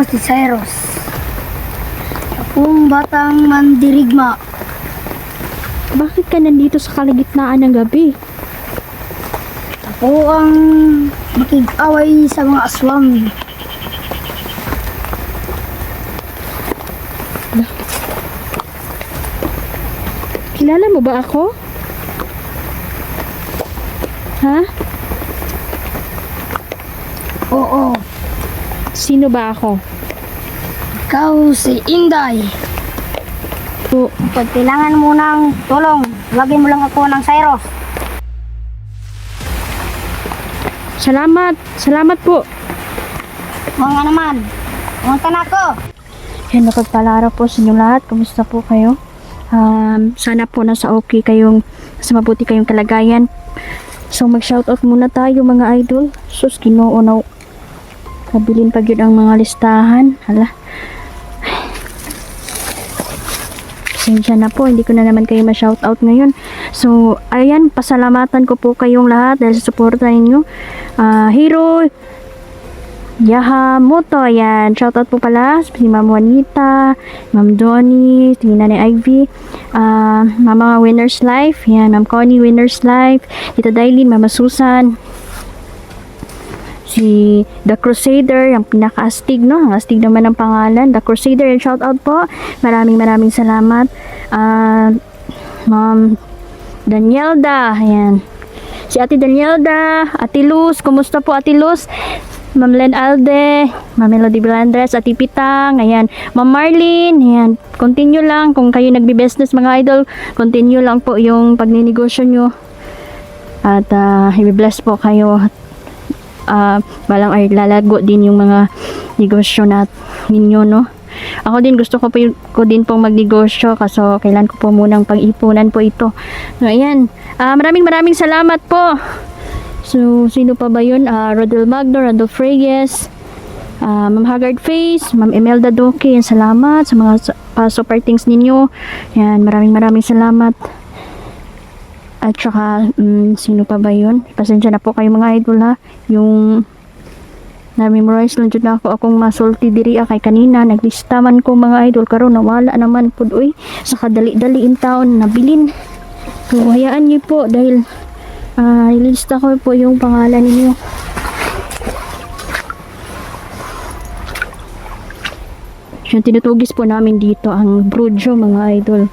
Si Cyrus, akong batang mandirigma. Bakit ka nandito sa kalagitnaan ng gabi? Ako ang makig-away sa mga aswang. Kilala mo ba ako? Ha? Oo, Sino ba ako? ikaw si Inday. Po, Pag kailangan mo ng tulong, tawagin mo lang ako ng Cyrus. salamat po. Mga nga naman, pumunta na ako. Yan, napagpalara po sa inyo lahat. Kumusta po kayo? Sana po nasa okay kayong, sa mabuti kayong kalagayan. So mag-shoutout muna tayo mga idol. Sus, Ginoo na kabilin pag yun ang mga listahan. Hala. Pasensya na po, hindi ko na naman kayo ma-shoutout ngayon. So, ayan, pasalamatan ko po kayong lahat dahil sa suporta ninyo. Hero Yahamoto, ayan. Shoutout po pala si Ma'am Juanita, Ma'am Donnie, si Nanay Ivy, Mama Winner's Life, ayan, Ma'am Connie Winner's Life, Tita Dailin, Mama Susan, si The Crusader, yung pinaka-astig, no? Ang astig naman ng pangalan, The Crusader, and shoutout po. Maraming salamat. Ma'am Danielda, ayan. Si Ate Danielda, Ate Luz, kumusta po Ate Luz? Ma'am Len Alde, Ma'am Melody Blandres, Ate Pitang, ayan. Ma'am Marlene, ayan. Continue lang, kung kayo nagbi-business mga idol, continue lang po yung pagninegosyo nyo. At i-bless po kayo. Balang ay lalago din yung mga negosyo ninyo, no? Ako din gusto ko din pong magnegosyo kaso kailan ko po munang pag-ipunan po ito. So ayan, maraming salamat po. So sino pa ba yun? Rodel Magno, Randolph Reyes, Ma'am Haggard Face, Ma'am Imelda Duque, salamat sa mga super things ninyo. Yan, maraming salamat. At saka, sino pa ba yun? Pasensya na po kayo mga idol ha. Yung na-memorize lang dyan ako akong masulti diri kay kanina. Naglistaman ko mga idol. Karon nawala naman po doy. Sa kadali-dali in taon nabilin. So, hayaan niyo po dahil ilista ko po yung pangalan ninyo. Yung tinutugis po namin dito ang Brujo mga idol.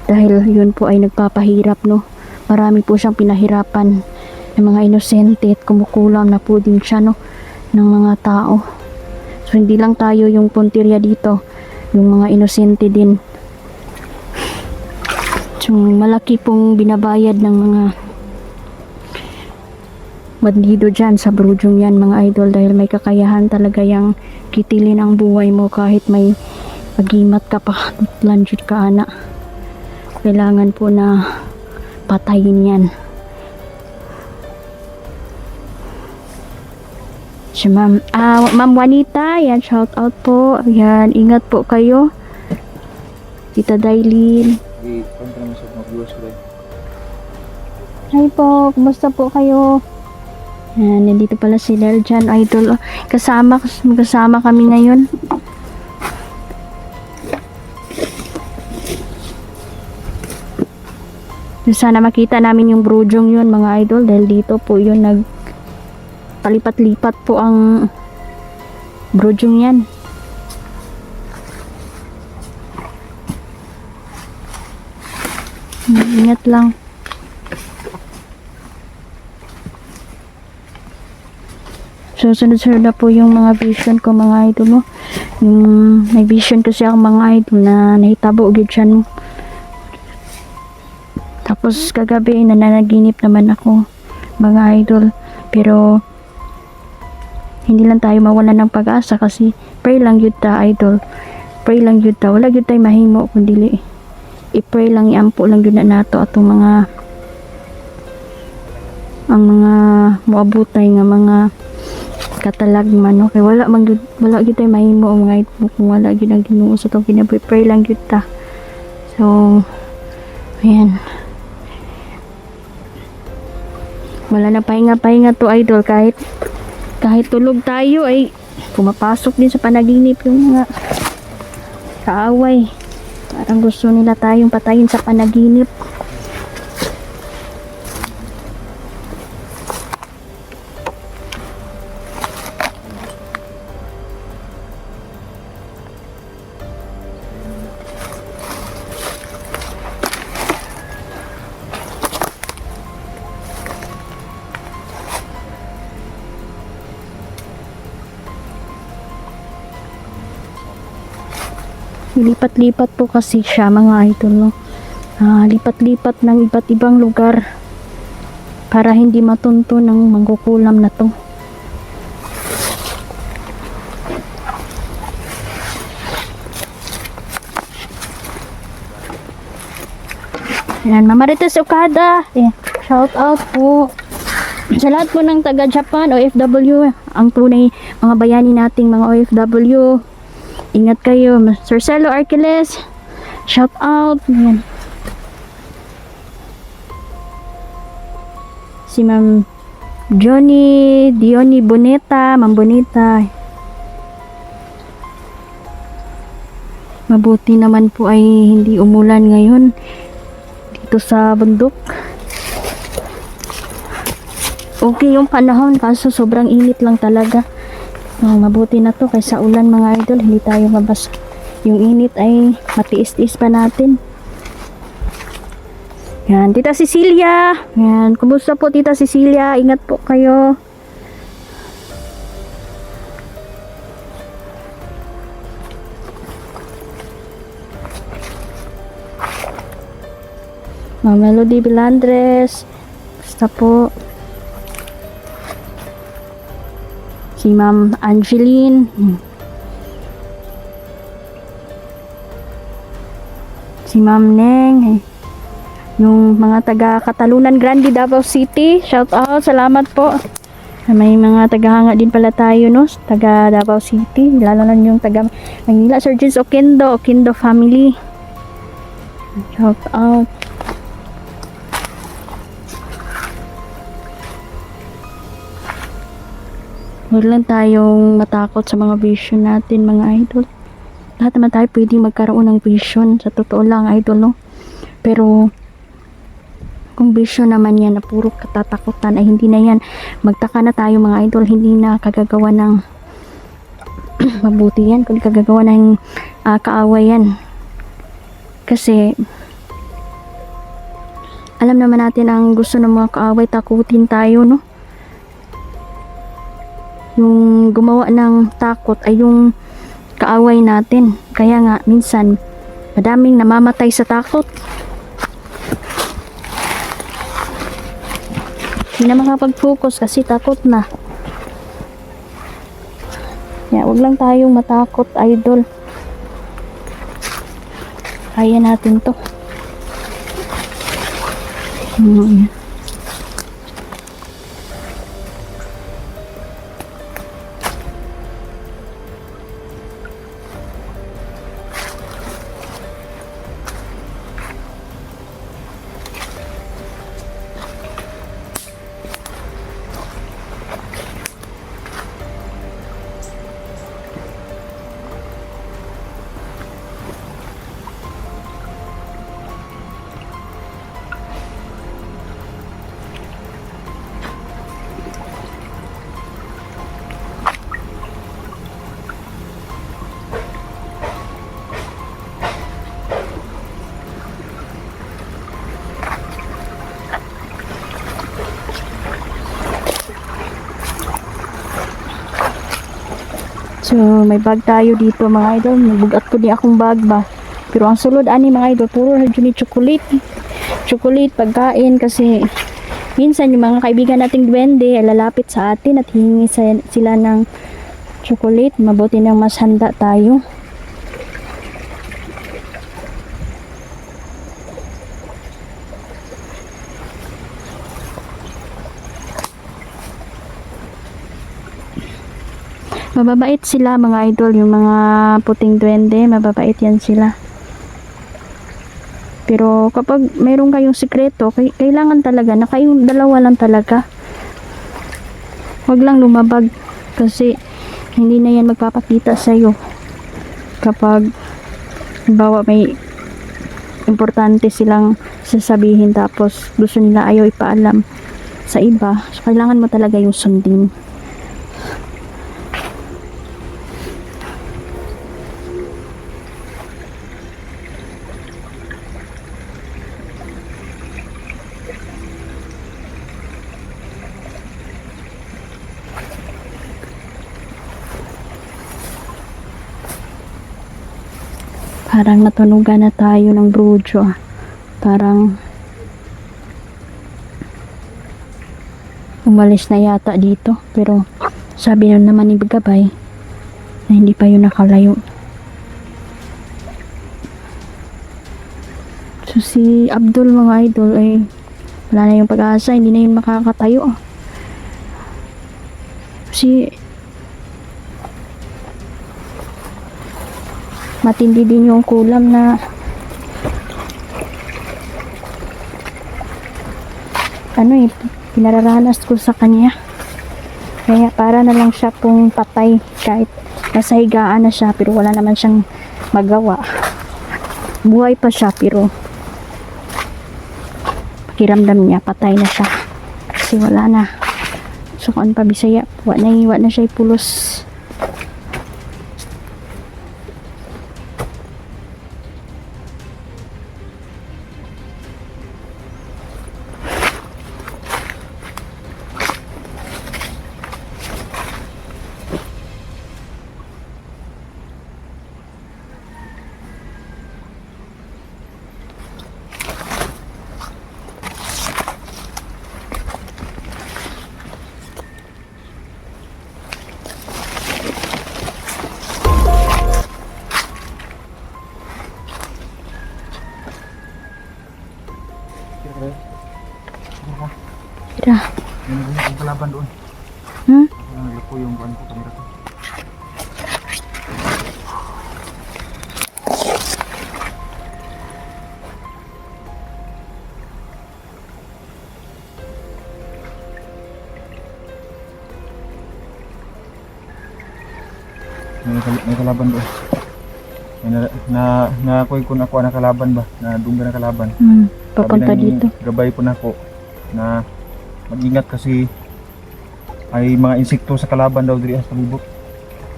Dahil yun po ay nagpapahirap, no? Marami po siyang pinahirapan ng mga inosente at kumukulam na po din siya, no, ng mga tao. So hindi lang tayo yung puntirya dito, yung mga inosente din. So malaki pong binabayad ng mga bandido dyan sa Brujong yan mga idol dahil may kakayahan talaga yung kitilin ang buhay mo kahit may pagimat ka pa, lanjut ka ana. Kailangan po na patayin yan. Si Ma'am Juanita, yan, shout out po. Yan, ingat po kayo. Tita Dailin. Hi po, kumusta po kayo? Yan, nandito pala si Lerjan Idol. Magkasama kami ngayon. Sana makita namin yung Brujong yun mga idol dahil dito po yun palipat-lipat po ang Brujong yan. Ingat lang. So sunod-sunod na po yung mga vision ko mga idol, no? May vision kasi ako mga idol na nahitabo gid siya, no? Tapos kagabi nananaginip naman ako mga idol, pero hindi lang tayo mawala ng pag-asa kasi pray lang yun ta idol, pray lang yun ta, wala yun tayo mahimo kundi i-pray lang, iampo lang yun na nato atong mga muabutay nga mga katalagman, no? Kaya wala yun tayo mahimo mga idol kung wala yun ang Ginoo sa itong kinabuhi, pray lang yun ta. So ayan, wala na pahinga to idol, kahit tulog tayo ay pumapasok din sa panaginip yung mga kaaway. Parang gusto nila tayong patayin sa panaginip. Lipat-lipat po kasi siya mga idol, no? Lipat-lipat ng iba't ibang lugar para hindi matunto ng mangkukulam na to. Ayan, Mama Marites Okada. Shout out po sa lahat po ng taga Japan, OFW, ang tunay mga bayani nating mga OFW. Ingat kayo. Sir Celo Arquiles, shout out. Ayan. Si Ma'am Diony Boneta, Ma'am Boneta. Mabuti naman po ay hindi umulan ngayon dito sa bundok. Okay yung panahon, kaso sobrang init lang talaga. Mabuti na to kaysa ulan mga idol, hindi tayo mabasa. Yung init ay matiis-tiis pa natin. Yan, Tita Cecilia. Yan, kumusta po Tita Cecilia? Ingat po kayo. Ma'am Melody Bilandres. Basta po. Si Ma'am Angeline. Si Ma'am Neng. Yung mga taga Katalunan Grande, Davao City. Shout out. Salamat po. May mga tagahanga din pala tayo, no? Taga Davao City. Lalo na yung taga Manila. Sir James Oquendo family. Shout out. Huwag lang tayong matakot sa mga vision natin mga idol. Lahat naman tayo pwedeng magkaroon ng vision. Sa totoo lang idol, no? Pero kung vision naman yan na puro katatakutan ay hindi na yan. Magtaka na tayo mga idol. Hindi na kagagawa ng mabuti yan. Kung kagagawa ng kaaway yan. Kasi alam naman natin ang gusto ng mga kaaway, takutin tayo, no? Yung gumawa ng takot ay yung kaaway natin. Kaya nga minsan madaming namamatay sa takot. Hindi na makapag-focus kasi takot na. Kaya wag lang tayong matakot idol. Kaya natin to. So, may bag tayo dito mga idol. Nabugat ko di akong bag ba. Pero ang sulod ani mga idol, puro ni chocolate. Chocolate, pagkain kasi minsan yung mga kaibigan nating duwende ay lalapit sa atin at hihingi sila ng chocolate. Mabuti nang mas handa tayo. Mababait sila mga idol, yung mga puting duwende, mababait yan sila. Pero kapag mayroon kayong sikreto, kailangan talaga na kayong dalawa lang talaga. Huwag lang lumabag kasi Hindi na yan magpapakita sa'yo kapag bawa may importante silang sasabihin tapos gusto nila ayaw ipaalam sa iba. So, kailangan mo talaga yung sundin. Parang natunugan na tayo ng brudyo. Parang umalis na yata dito. Pero sabi na naman ni Gabay na hindi pa yun nakalayo. So si Abdul mga idol ay wala na yung pag-asa. Hindi na yun makakatayo. Si matindi din yung kulam na pinararanas ko sa kanya. Kaya para na lang siya pong patay kahit nasa higaan na siya pero wala naman siyang magawa. Buhay pa siya pero pakiramdam niya patay na siya kasi wala na. So kung pa Bisaya, wala na siya ipulos. Tira. Yung kalaban doon. Lupo yung kuwan ko, kamera ko. May kalaban doon. Nakuha ko na ako na kalaban ba? Na dungga na kalaban. Papunta Sabi ng dito. Gabay po na ako na mag-ingat kasi ay mga insekto sa kalaban daw diri sa libot.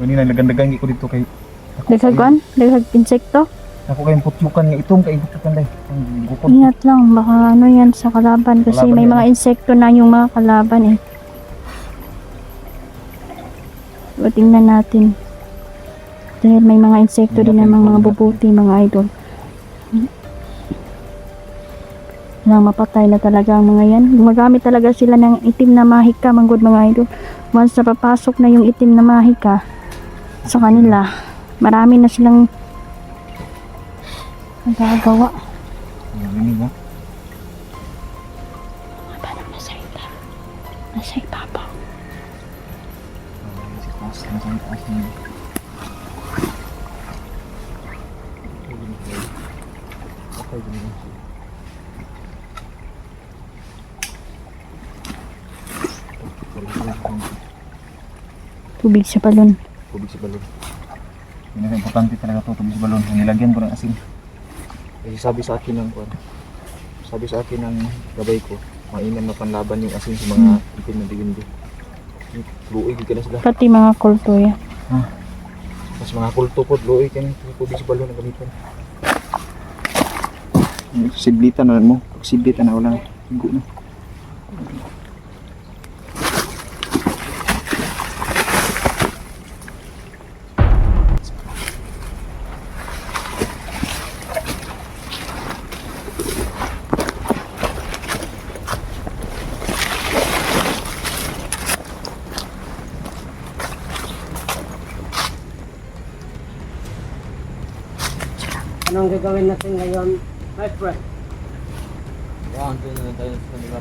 Ganina nagdagan ko dito kay Daghagan? Daghag insekto? ako kay putlukan nga itong kay putlukan dai. Ang gukon. Ingat lang, baka ano yan sa kalaban kasi Kalaban may yan. mga insekto na yung mga kalaban eh. So, tingnan natin. Dahil may mga insekto din namang mga bubuti, mga idol. Nang mapatay na talaga ang mga yan. Gumagamit talaga sila ng itim na mahika, manggod mga idol. Once na papasok na yung itim na mahika sa kanila, marami na silang nagagawa. Ini mo. Paano nasa ita? Nasa ibabaw. Tubig sa balon. Tubig sa balon. Importante talaga to, tubig sa balon. Nilagyan ko ng asin. Kasi sabi sa akin ng gabay ko, mainam na panlaban yung asin sa mga itim na diwindi. Luoy ka na sila. Pati mga kulto yan. Mas mga kulto po, luoy ka na tubig sa balon na gamitan. Siblitan na mo. Pag siblitan na wala. Higo na. Anong gagawin natin ngayon, my friend? Ito na tayo sa kanila.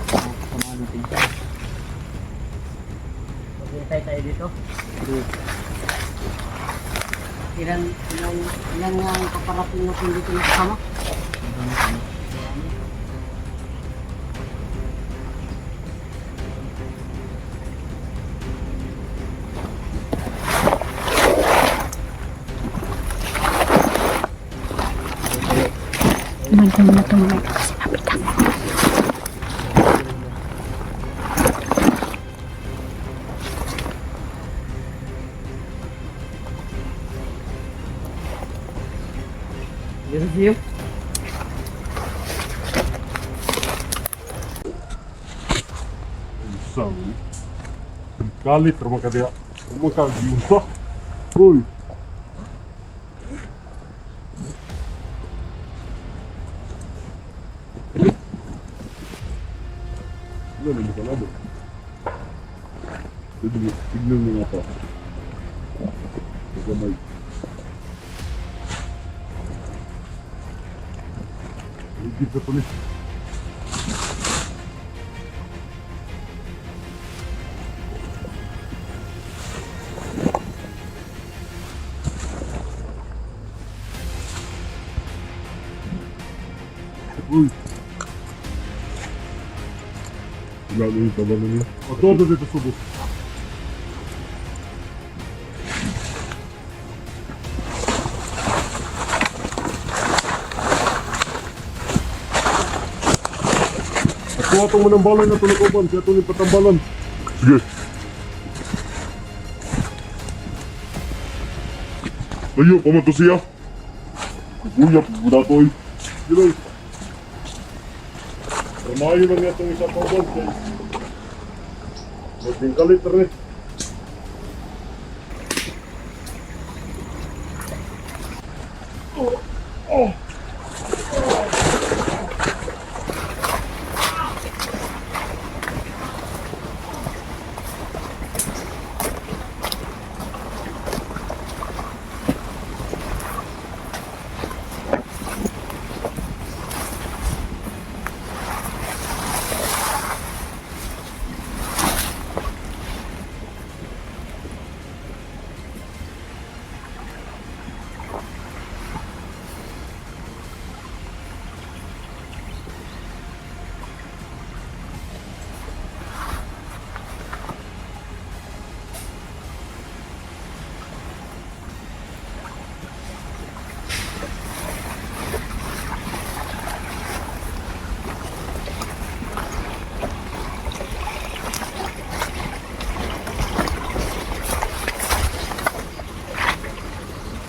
Samahan natin siya. Maghintay tayo dito. Ilan nga ang paparating natin dito na kasama? Tumagyan mo na ito mga idol kasi napitan. Yes, you. Sabe? Galit naman ka diya. Kumakagiunta. Uy. Ano naman ka lado? Tignan mo nga pa. Pagkamay. Higit na tulis. Uy. Lalo yung tabanan niya. O, todo dito subok. At tuwatong mo ng balay na tulukoban, kaya ito yung patambalan. Sige. Layo, pamanto siya. Buyap, buda to eh. Gilay. Ramayo lang niya itong isang pangban. Maging kalit na rin.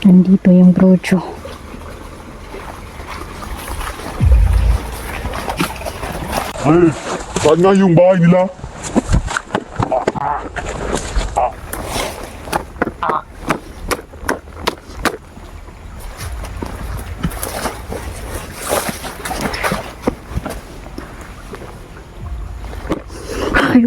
Nandito yung brocho. Ay, saan nga yung bahay nila? Ay,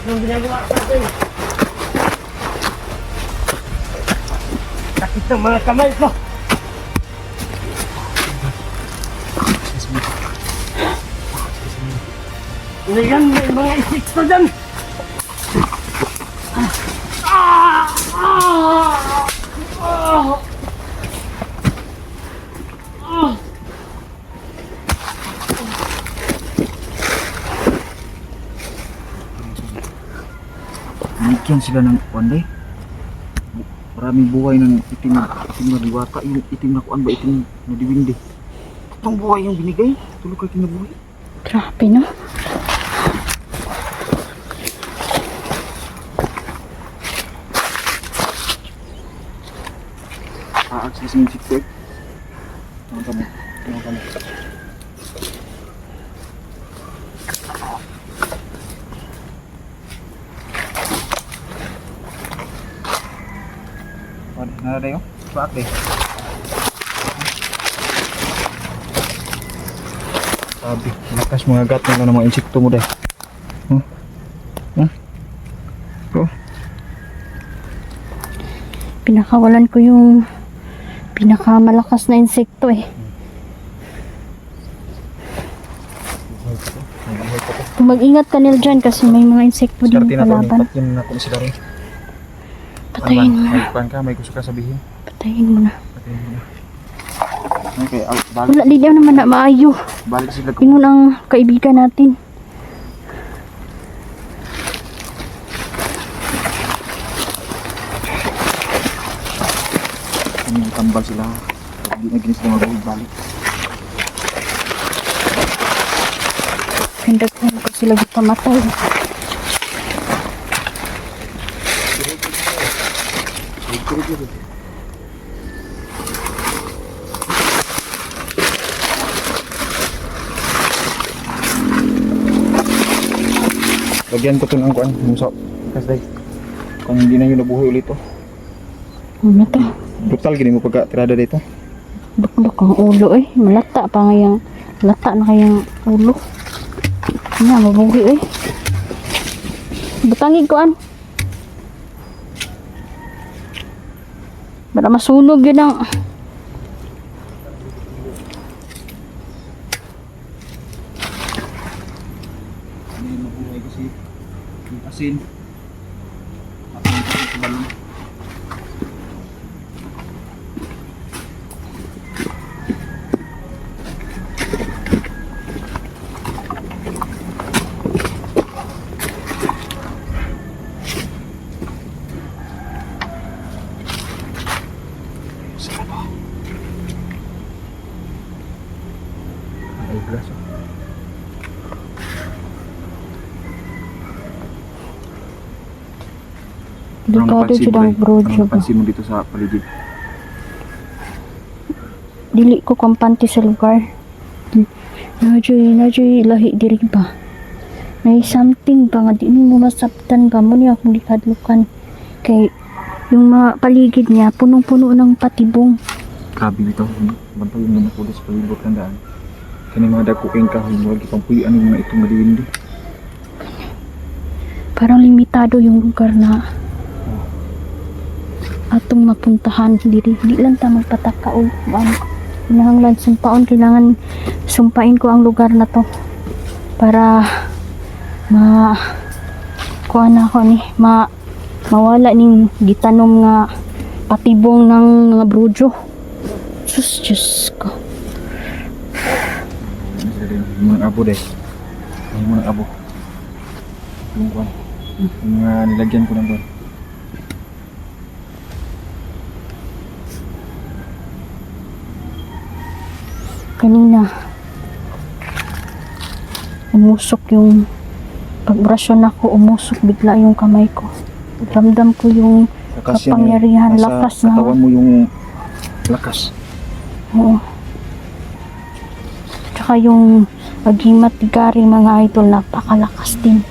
Anong ginagawa sa atin? Sakit ng mga kamay ko. Ngayon may mga insekto dyan. Binigyan sila ng kuwan day. Maraming buhay ng itim na diwata. Yung itim na kuwan ba? Itim na diwindi. Itong buhay yung binigay. Tulog kayo kinabuhay. Grabe, no? Aaksis ng insekto eh. Tama kami. Tama kami. Nada tayo? Bakit? Sabi, lakas mga gat na ng mga insekto mo dahil. Pinakawalan ko yung pinakamalakas na insekto eh. Mag-ingat ka nil dyan kasi may mga insekto din Skarte na to, palaban. nipat yun na kung sila rin. Patayin mo na. May kuwan ka, may gusto ka sabihin. Patayin mo na. Patayin mo na. Okay, balik, Wala, di daw naman na maayo. balik sila kung Ingon ang kaibigan natin. tambal sila. Hindi na ginis sila mag-uwi balik. Hindag ko na sila kita matay. Lagyan ko ito ng kuwan, musok. Kasi kung hindi na yun nabuhay ulit to. Ano to? Brutal gini mo pagka tirada dito. Buk-buk ang ulo eh. Malata pa ngayang, lata na kayang ulo. Nga, mabugi eh. Butangin ko an. Para masunog yun ang... Hindi mabuhay kasi yung asin. At yung asin sa balon. Ay, glass. Delikado siya ng brojo ba? Pansin mo dito sa paligid. Dili ko kampante sa lugar. Najoy, lahi diri ba? May something ba nga di mo masabtan ka mo niya kung likadlukan. Kay yung mga paligid niya punong-puno ng patibong. Grabe bitaw. Bantay yung mga pulis palibot ng daan. Kani mga dagko kayong kahoy mo, lagi pang puyan yung mga itong madiwindi. Parang limitado yung lugar na atong mapuntahan. Di lang ta magpataka o ano. Kinahanglan sumpaon, kailangan sumpain ko ang lugar na to para kuha na ako ni mawala ning gitanom nga patibong ng mga brojo. Diyos ko. Yung mga abo deh. Yung mga abo. Yung kwan. Yung mga nilagyan ko ng kwan. Kanina umusok yung pagbrasyon ako, umusok bigla yung kamay ko. Ramdam ko yung Lakas yan, kapangyarihan, nasa lakas katawan na. mo yung lakas. Oo. Tsaka yung agimat tigari mga idol, napakalakas din.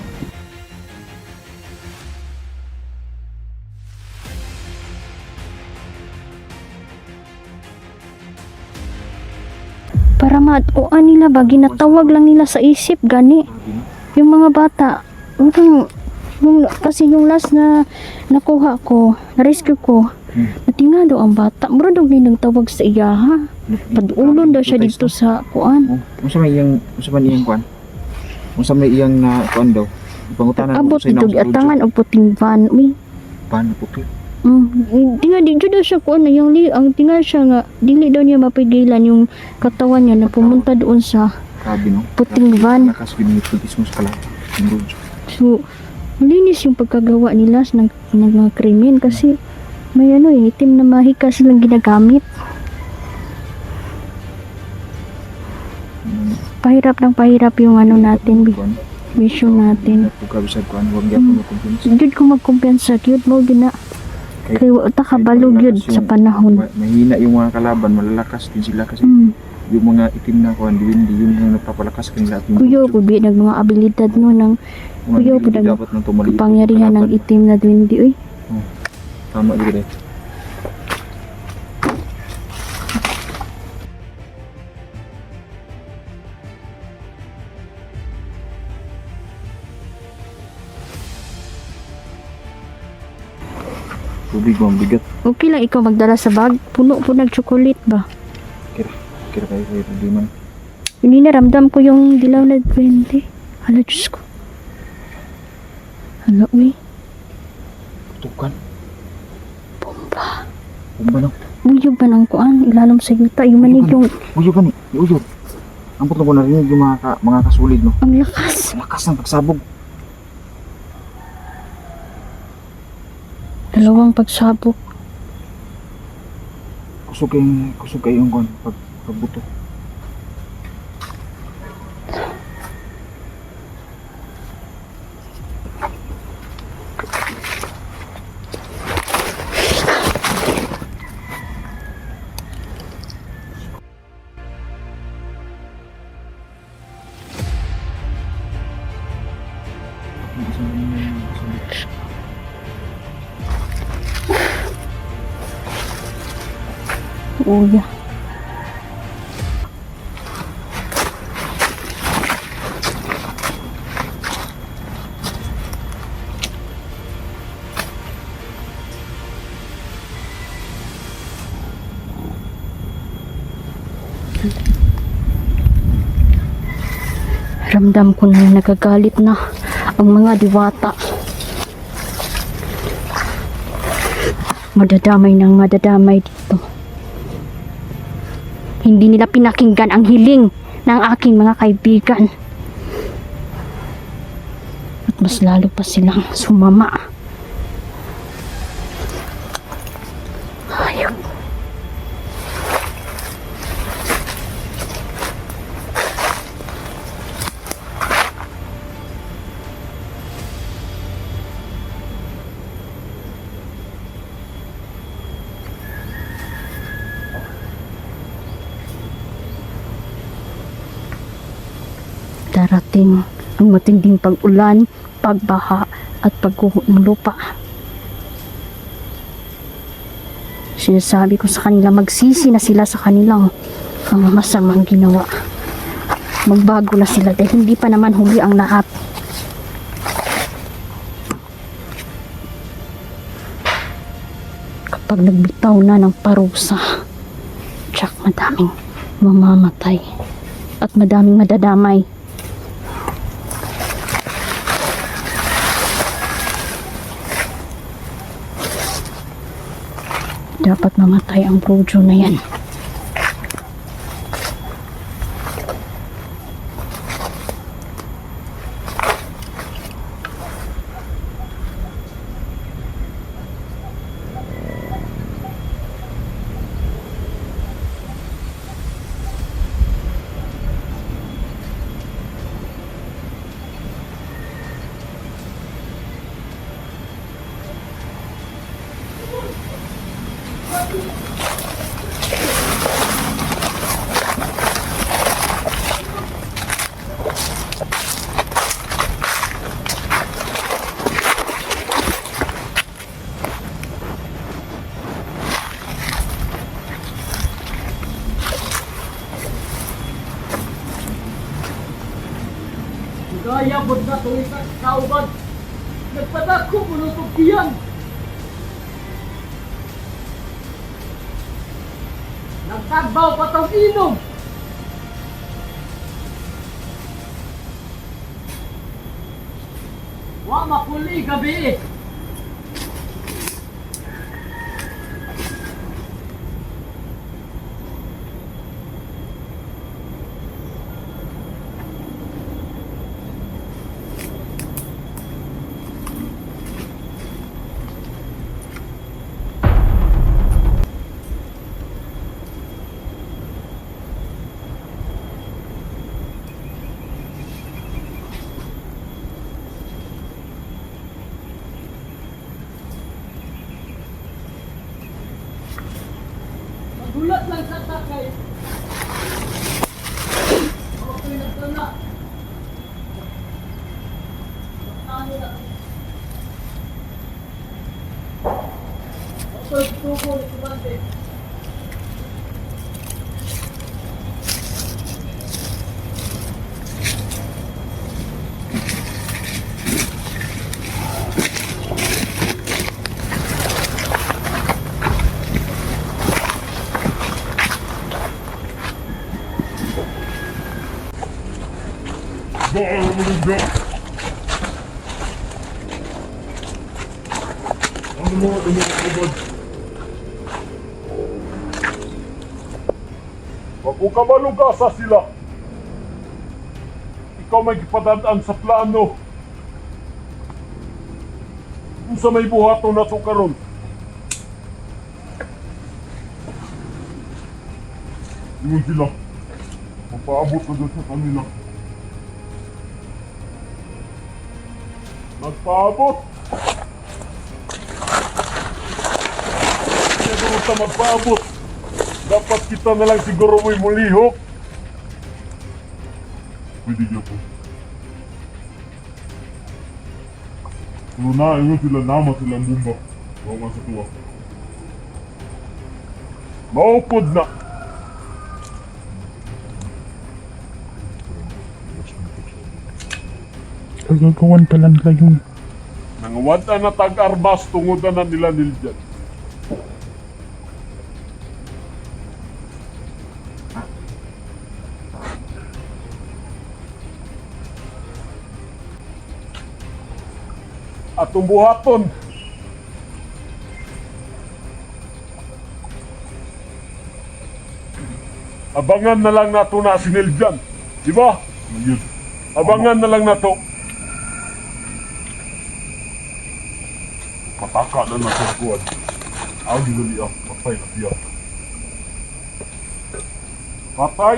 Para matuan nila ba, ginatawag lang nila sa isip, gani. Grabe no? Yung mga bata, Kasi yung last na nakuha ko, na-rescue ko, natinga daw ang bata. Mura daw din nagtawag sa iya, ha? Padulon daw siya dito sa kuan. Oh, unsa man iyang kuan? Unsa man iyang na kuan daw? Pangutanan Abot dito giatangan og puting van. Uy. Pan puti. Tinga di daw siya kuan na yung ang tinga siya nga dili daw niya mapigilan yung katawan niya na pumunta doon sa Grabe no. puting van. Lakas binipultis mo sa kala. So, malinis yung pagkagawa nila ng mga krimen kasi may itim na mahika silang ginagamit. Pahirap yung natin, mission natin. Pagkabisag kuan, wag gyapon mo kumpiyansa. Jud ko magkumpiyansa, yun mo gina. Kay wata ka balog yun sa panahon. Mahina yung mga kalaban, malalakas din sila kasi yung mga itim na kuan, yun yung nagpapalakas kanila. Kuyo po ng mga abilidad no ng kuyo po ng kapangyarihan ng itim na duwindi. Uy. Tama juga deh. Tubig mo, bigat. Okay lang ikaw magdala sa bag. Puno po ng chocolate ba? Kira kayo di man. Hindi na ramdam ko yung dilaw na 20. Hala, Diyos ko. Hala, uy. Tukan. Bomba. Bomba na. Uyog ba ng kuan? Ilalim sa yuta. Yung manig yung... Uyog gani. Uyog. Ang puto ko narinig yung mga kasulid no. Ang lakas. Lakas ng pagsabog. Dalawang pagsabog. Kusog kayo yung kuan pagbuto. Uya. Ramdam ko na nagagalit na ang mga diwata. Madadamay ng madadamay dito. Hindi nila pinakinggan ang hiling ng aking mga kaibigan. At mas lalo pa silang sumama. Hayop. Darating ang matinding pag-ulan, pagbaha at pagguho ng lupa. Sinasabi ko sa kanila, magsisi na sila sa kanilang mga masamang ginawa. Magbago na sila dahil hindi pa naman huli ang lahat. Kapag nagbitaw na ng parusa, tsak madaming mamamatay at madaming madadamay. Dapat mamatay ang Brojo na yan. Gaya, bud na tuloy sa kauban. Nagpadako mo ng tugbiyan. Nagtagbaw pa tong inom. Wa makuli gabi. Magulat lang sa takay. Okay na ito na. Ano na? Ito tubo ni Kumante. Baan mo rin dyan? Ano mga kabad? Wag ko ka malugasa sila. Ikaw may ipadadaan sa plano. Kung sa may buhato na to karon. Yun sila. Mapaabot na doon sa kanila. Magpaabot! Siguro sa magpaabot. Dapat kita na lang siguro mo'y mulihok. Pwede niya po. Pero na, sila nama silang bumba. Bawa sa tuwa. Maupod na! Kagagawan talan kayo. Nangawad na tag-arbas tungodan na nila niljan. Atong buhaton. Abangan na lang nato na si Niljan. Di ba? Abangan na lang nato. Pataka na natin kuwan. Ang ginuli ah, patay na siya. Patay!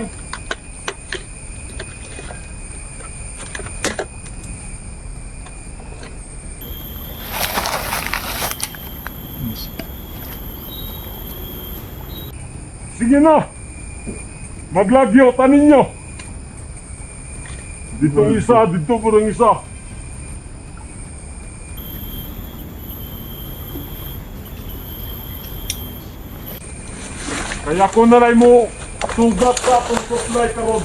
Sige na! Maglagyo, tanin nyo! Dito isa, dito kurang isa. Kaya ko na rin mo sugat sa atong supply karon.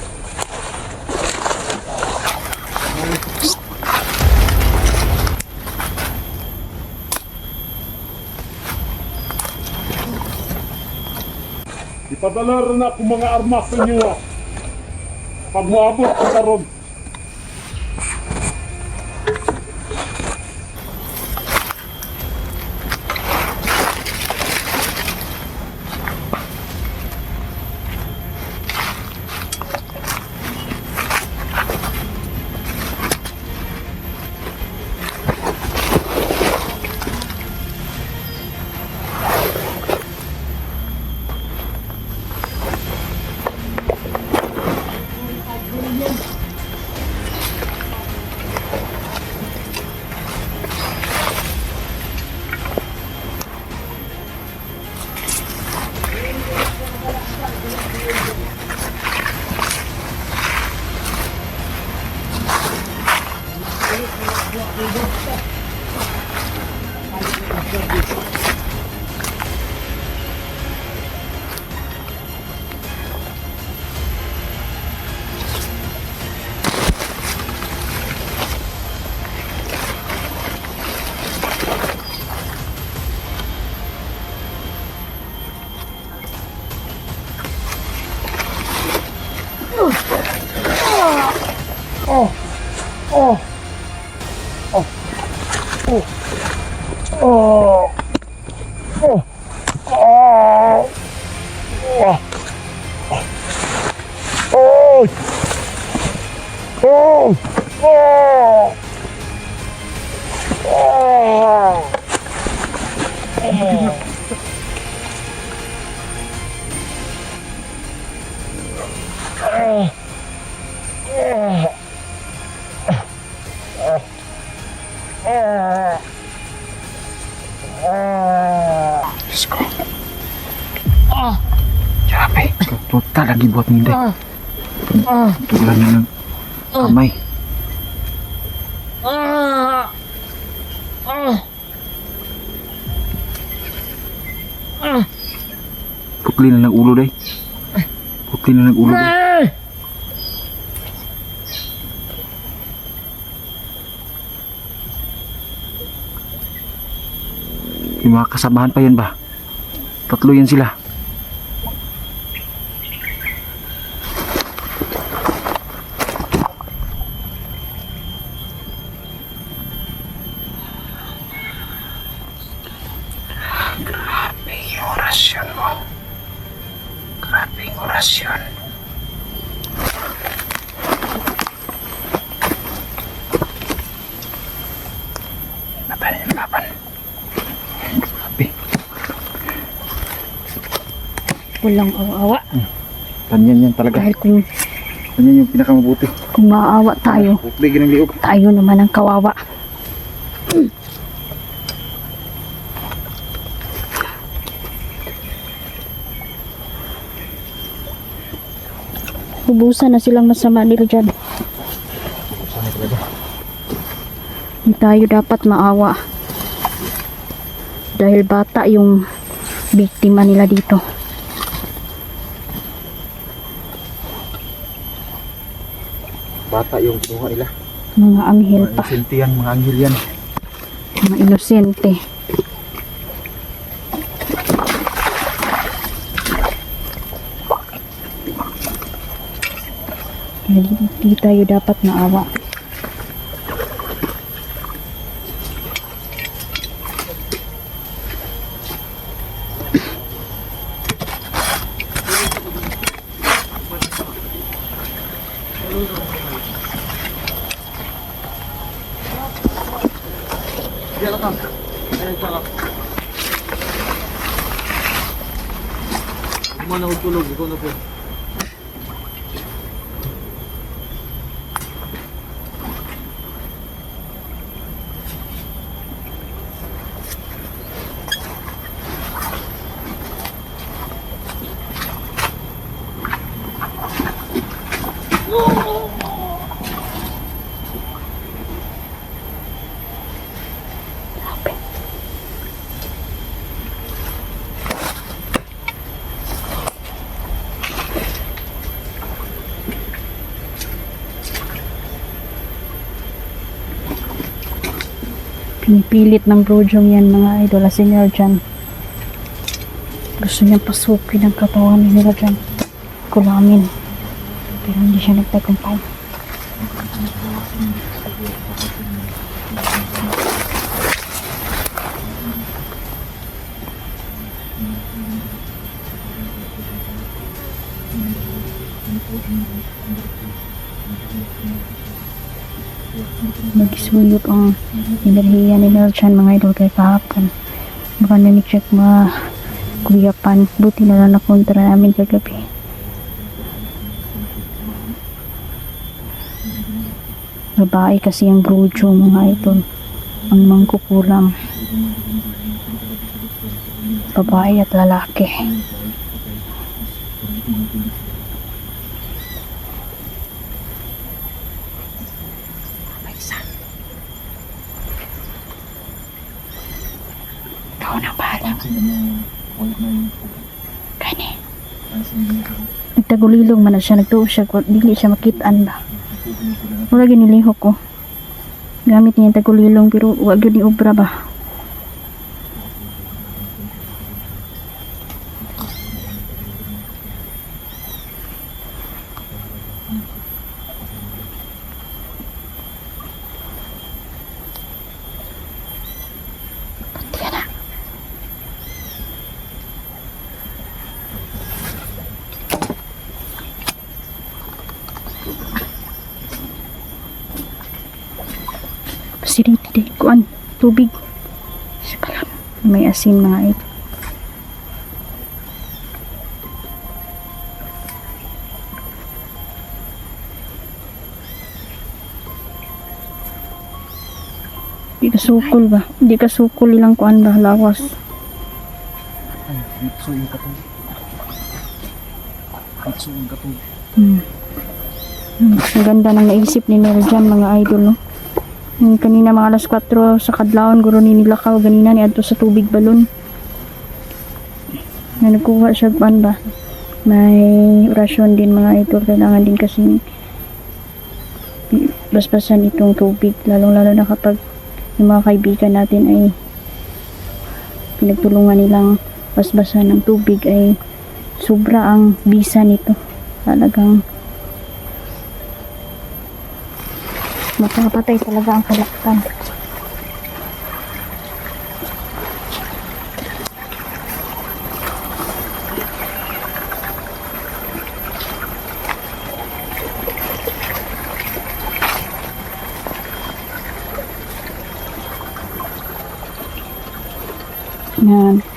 Ipadala rin ako mga armas sa inyo pag maabot ko karon. Diyos ko. Grabe. Total lagi buat ni Inday. Tulan niya ng kamay. Putli na ng ulo day. Putli na ng ulo day. Yung mga kasamahan pa yan ba? Tatlo yan sila. Grabe yung orasyon mo. Grabe yung orasyon. Laban yung laban. Grabe. Walang awa-awa. Ganyan yan talaga. Dahil Ganyan yung pinakamabuti. kung maawa tayo, Putli ginang liog. tayo naman ang kawawa. Ubusan na silang masama nila dyan. Hindi tayo dapat maawa. Dahil bata yung biktima nila dito. Bata yung kinuha nila. Mga anghel Mga pa. inosente yan, mga anghel yan. Mga inosente. Hindi tayo dapat maawa. Kumana ko tulog, ikaw na po. Pinipilit ng brojong yan mga idol. Kasi nila dyan. Gusto niyang pasukin ang katawan nila dyan. Kulamin. Pero hindi siya nagtagumpay. Nag-suyot ang enerhiya ni Nelchan mga idol kay kahapon. Baka na ni-check kuyapan. Buti na lang nakontra namin kagabi. Babae kasi ang brojo mga idol. Ang mangkukulam. Babae at lalaki. Ikaw na bahala. Kani. Nagtagulilong man na siya. Nagtuo siya. Dili siya makitaan ba. Wala ginilihok ko. Gamit niya yung tagulilong pero wag yun ni obra ba. Di, kuan, tubig. Saka may asin mga ito. Di ka sukol ba? Di ka sukol ilang kuan ba? Lawas. Ay, ritso yung katong. Ritso yung katong. Ang ganda ng naisip ni Nel dyan, mga idol, no? Yung kanina mga alas 4 sa kadlawon, guro ni nilakaw ganina ni adto sa tubig balon. Na nagkuha siya kuan ba? May orasyon din mga idol, kailangan din kasi basbasan itong tubig, lalong-lalo na kapag yung mga kaibigan natin ay pinagtulungan nilang basbasan ng tubig, ay sobra ang bisa nito. Talagang mapapatay talaga ang kalaktan.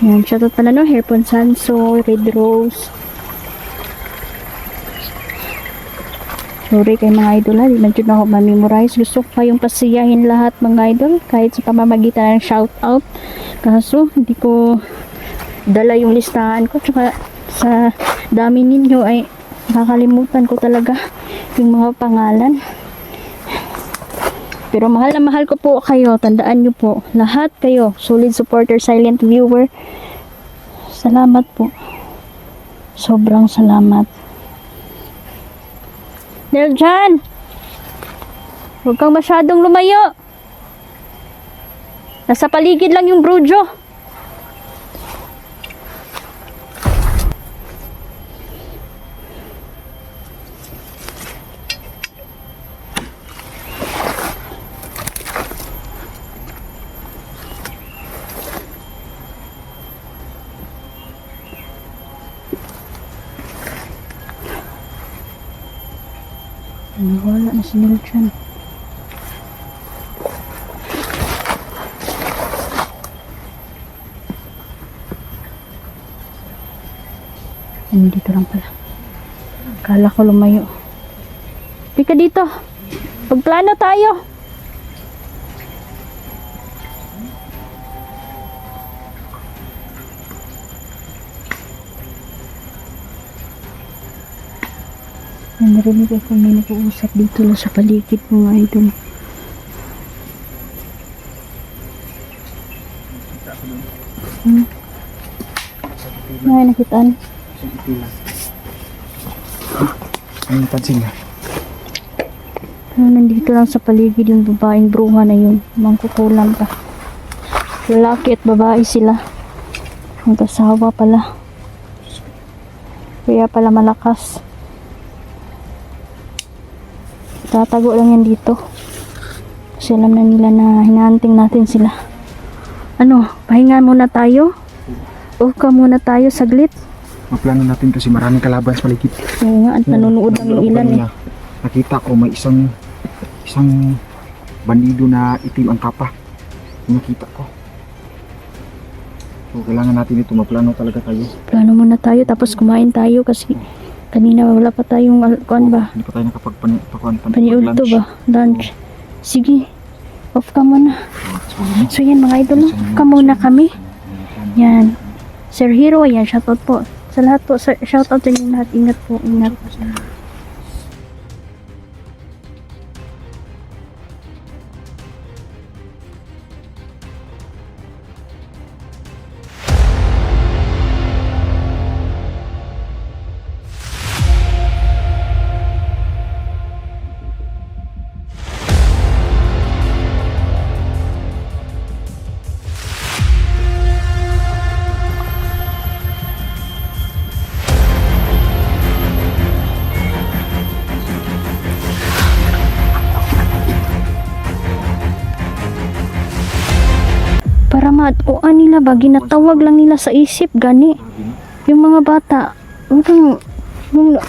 Yan, shoutout pala no, Hairpon Sanso, Red Rose. Sorry kay mga idol ha, di man dyan ako ma-memorize. Gusto ko kayong pasiyahin lahat mga idol, kahit sa pamamagitan ng shoutout. Kaso, hindi ko dala yung listahan ko, tsaka sa dami ninyo ay nakakalimutan ko talaga yung mga pangalan. Pero mahal na mahal ko po kayo, tandaan nyo po, lahat kayo, solid supporter, silent viewer. Salamat po. Sobrang salamat. Neljan! Huwag kang masyadong lumayo. Nasa paligid lang yung brujo. Wala na si Neljan. Dito lang pala. Kala ko lumayo. Di ka dito. Pagplano tayo. Narinig ako may nag-uusap dito lang sa paligid mga idol. Ay, nakitaan. Ano napansin na? Nandito lang sa paligid yung babaeng bruha na yun. Mangkukulam pa. Lalaki at babae sila. Mag-asawa pala. Kaya pala malakas. Tatago lang yan dito. Kasi alam na nila na hinahanting natin sila. Ano, pahinga muna tayo? O ka muna tayo saglit? Maplano natin kasi maraming kalaban sa paligid. Oo nga, at nanonood ng ilan eh. Nakita ko may isang bandido na itim ang kapa. Yung nakita ko. So kailangan natin ito, maplano talaga tayo. Plano muna tayo, tapos kumain tayo kasi kanina wala pa tayong kuan ba? Hindi pa tayo Paniudto ba? Lunch. Sige, off ka muna. So yan mga idol, off ka muna kami. Yan. Sir Hero, yan, shoutout po. Sa lahat po, shoutout sa inyo lahat. Ingat po, ingat. Para matuan nila ba, ginatawag lang nila sa isip gani yung mga bata.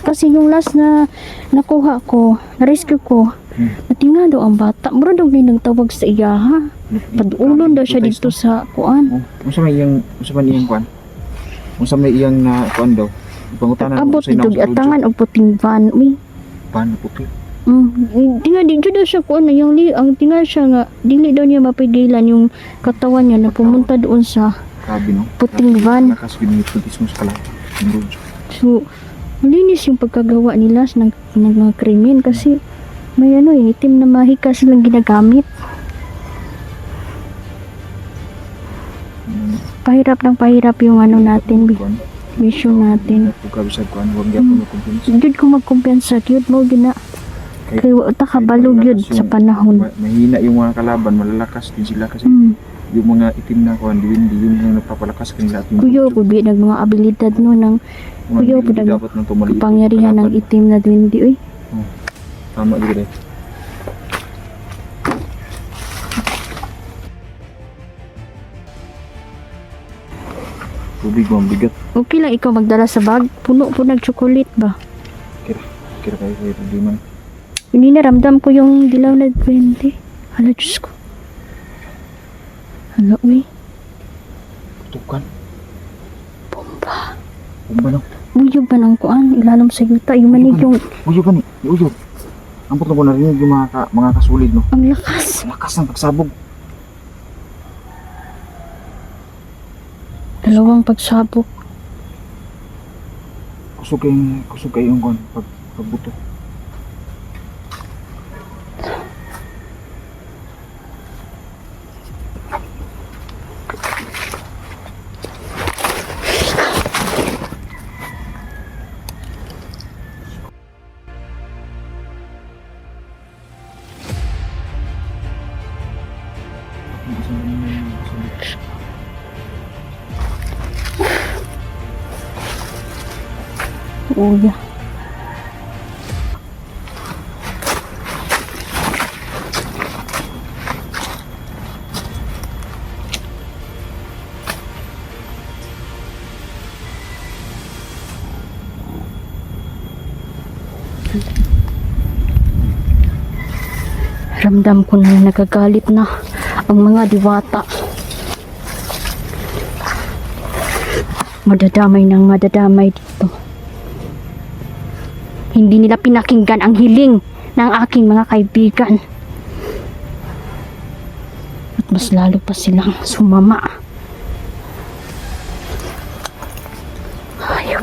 Kasi yung last na nakuha ko, na-rescue ko, Ati nga daw ang bata. Mura daw may nagtawag sa iya ha. Padulon daw siya dito sa kuan. Oh, unsa may iyang kuan? Unsa may iyang na kuan daw? Pangutanan Abot dito giatangan og puting van. Uy. Pan puti. Tinga di daw siya kuan na yung ang tinga siya nga dili daw niya mapigilan yung katawan niya na pumunta doon sa Grabe no. puting van. Lakas giniputis mo sa kalahati. Yung road. So, malinis yung pagkagawa nila ng mga krimen kasi may itim na mahika silang ginagamit. Pahirap ng pahirap yung natin, Kuan. mission natin. Pagkabisag kuan, huwag gyapon mo kumpiyansa. Jud ko magkumpiyansa, yun mo gina. Kay wata ka balog yun sa panahon. Mahina yung mga kalaban, malalakas din sila kasi yung mga itim na kuan, diwindi yung nagpapalakas kanila at yung Kuyo po bi nag mga abilidad no ng mga kuyo po hindi nag dapat nang tumaliit. kapangyarihan ng itim na duwindi oy. Tama gitu deh. Tubig mo, ang bigat. Okay lang ikaw magdala sa bag, puno po ng chocolate ba? Kira kayo di man. Hindi na ramdam ko yung dilaw na 20. Hala, Diyos ko. Hala, uy. Tutukan. Bomba. Bomba no. Uyog ba ng kuan? Ilalim sa yuta. Yung manig yung... Uyog ba ni? Uyog. Ang puto ko narinig yung mga kasulid no. Ang lakas. Ang lakas ng pagsabog. Dalawang pagsabog. Kusog kayo yung kon pagbuto. Uya. Ramdam ko na nagagalit na ang mga diwata. Madadamay ng madadamay dito. Hindi nila pinakinggan ang hiling ng aking mga kaibigan. At mas lalo pa silang sumama. Hayop.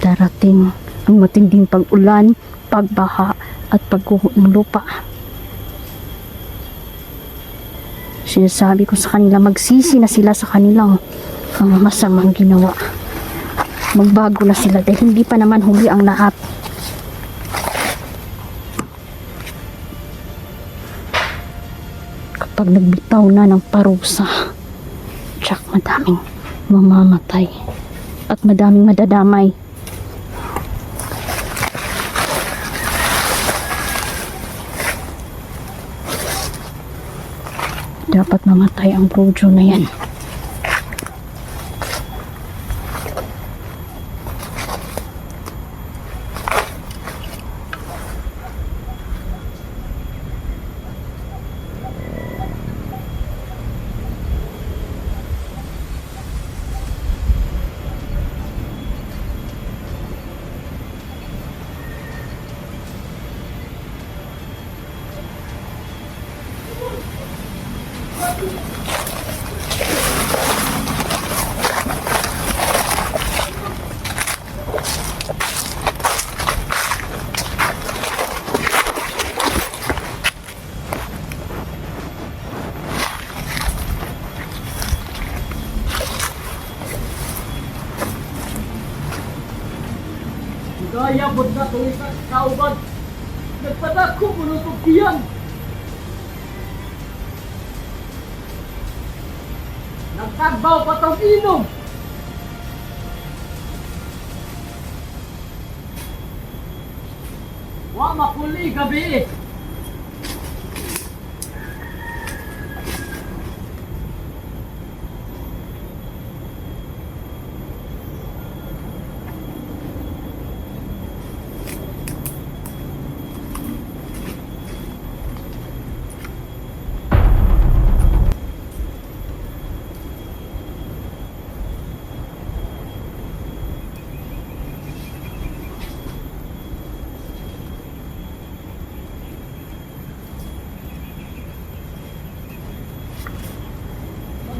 Darating ang matinding pag-ulan, pagbaha at pagguho ng lupa. Sinasabi ko sa kanila, magsisi na sila sa kanilang masamang ginawa. Magbago na sila dahil hindi pa naman huli ang lahat. Kapag nagbitaw na ng parusa, tsak madaming mamamatay at madaming madadamay. Dapat mamatay ang Brojo na yan. Gaya bot na tuloy sa kauban. Nagpadako mo ng pagkiyan. Nagtagbaw pa tong inom. Wa makuli gabi.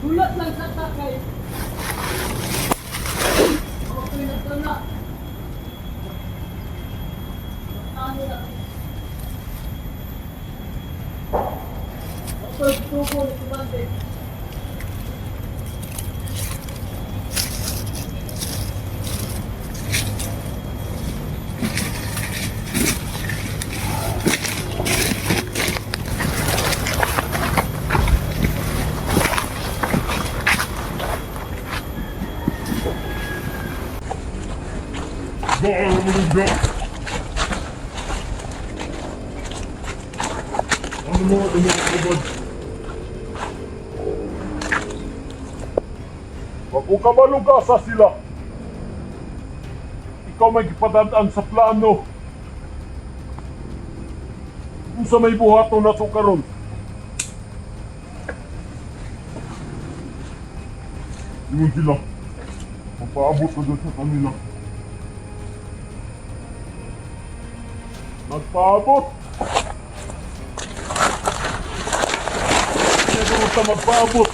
Magulat lang sa takay. Okay na ito na. Ano na? Ako tubo ni Kumande. Baan mo nung ga? Ano mo ang mga kabad? Wag ko ka malugasa sila. Ikaw may gipadadaan sa plano. Kung sa may buhaton na ito karon. Yun sila. Magpaabot ka doon sa kanila. Magpaabot! Siguro sa magpaabot.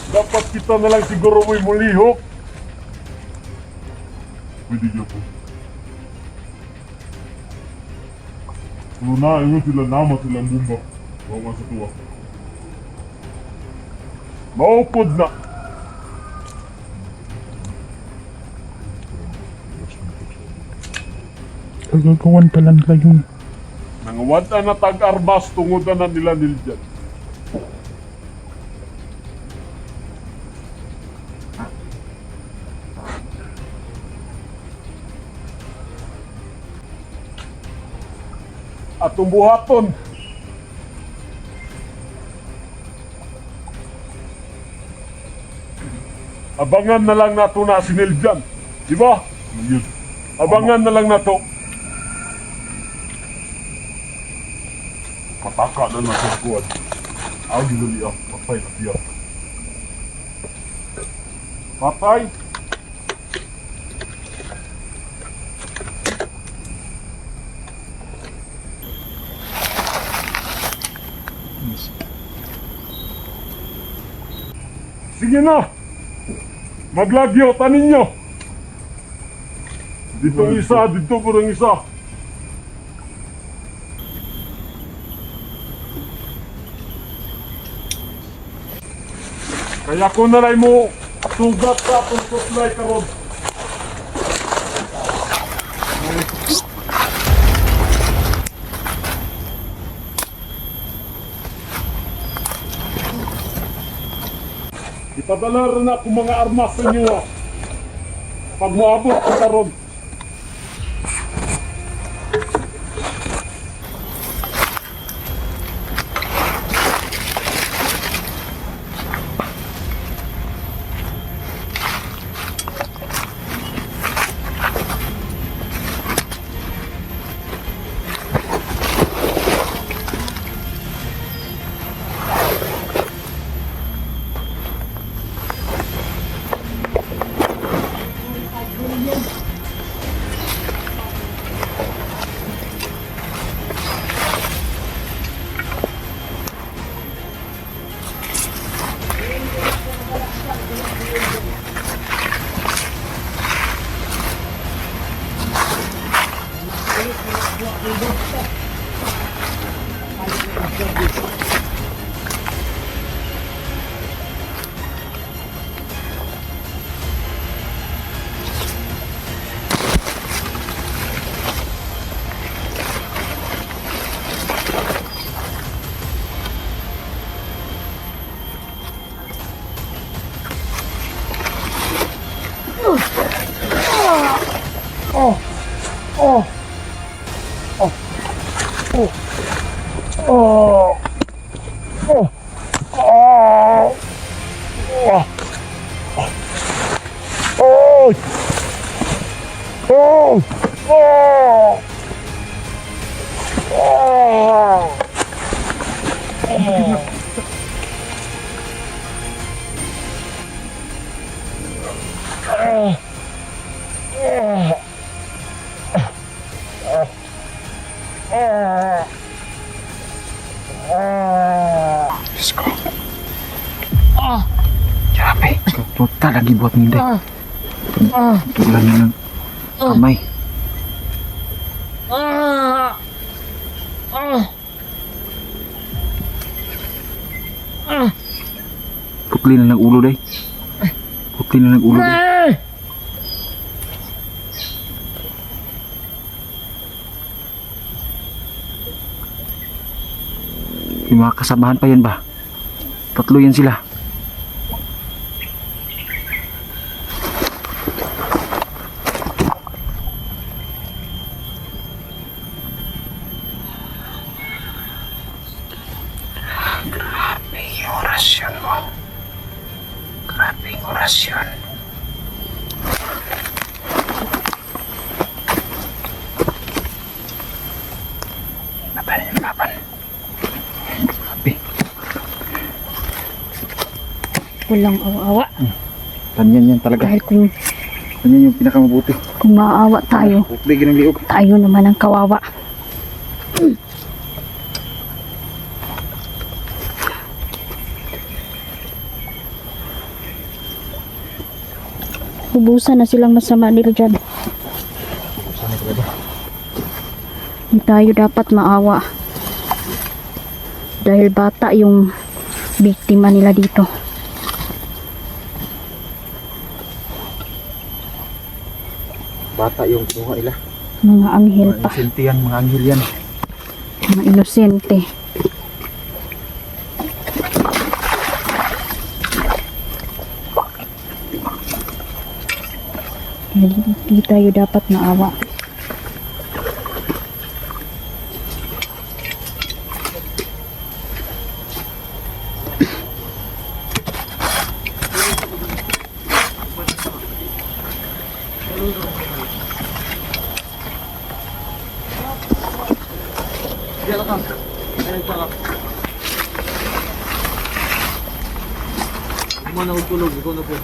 Dapat kita na lang siguro mo'y mulihok. Pwede niya po. Kung na sila nama silang bumba. Bawa sa tuwa. Maupod na! Kagagawan talan kayo. Nangawanta na tag-armas tungudan na nila niljan. Atong buhaton. Abangan na lang nato na si Niljan. Di ba? Abangan na lang nato. Pataka na na sa kuwan. Agi na niya. Patay na siya. Patay! Sige na! Maglagyo, tanin nyo! Dito isa, dito purang isa. Kaya ko na lang mo sugat sa atong supply karon. Ipadala rin ako mga armas sa inyo. Pag maabot ko karon. Diyos ko. Grabe. Total lagi buat ni Inday. Tulan niya ng kamay. Putli na ng ulo day. Putli na ng ulo day. Yung mga kasamahan pa yan ba? Tatlo yan sila. Grabe yung orasyon mo. Grabe yung orasyon. Laban yung laban. Grabe. Walang awa-awa. Tanyan yan talaga. Dahil Tanyan yung pinakamabuti. kung maawa tayo, Putli ginang liog. tayo naman ang kawawa. Ubusan na silang masama nila dyan. Hindi tayo dapat maawa. Dahil bata yung biktima nila dito. Bata yung kinuha nila. Mga anghel Mga pa. inosente yan, mga anghel yan. Mga inosente. Hindi tayo dapat maawa. Mana tulog, ikaw na po.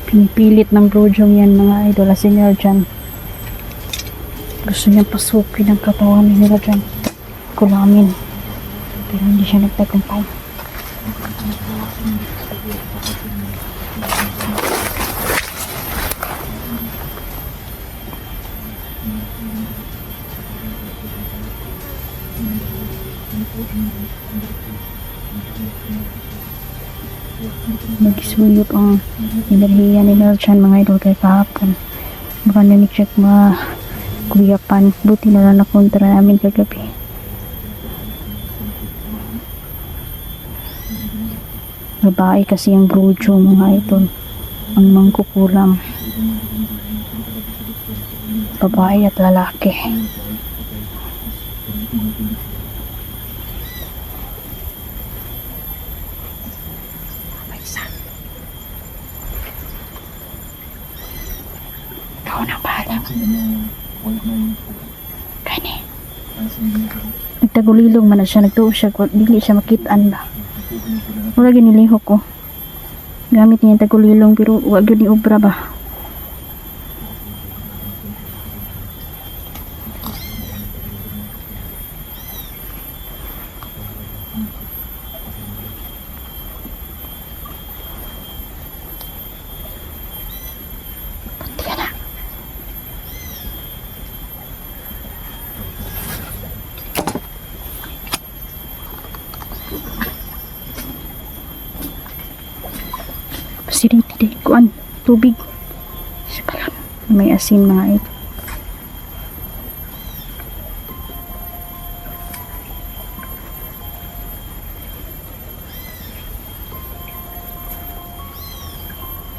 Pinipilit ng brojong yan mga idol si nila dyan. Gusto niyang pasukin ang katawan nila dyan. Kulamin. Pero hindi siya nagtagumpay. Nag-isuyot ang enerhiya ni Nelchan mga idol kay kahapon. Baka na ni-check kuyapan. Buti na lang nakontra namin kagabi. Babae kasi ang brojo mga idol. Ang mangkukulam. Babae at lalaki. Ikaw na bahala. Kani. Nagtagulilong man na siya. Nagtuo siya. Dili siya makitaan ba. Wala ginilihok ko. Gamit niya yung tagulilong pero wag yun ni obra ba. acidity day. Kuan, tubig. Isa pala. May asin mga ito.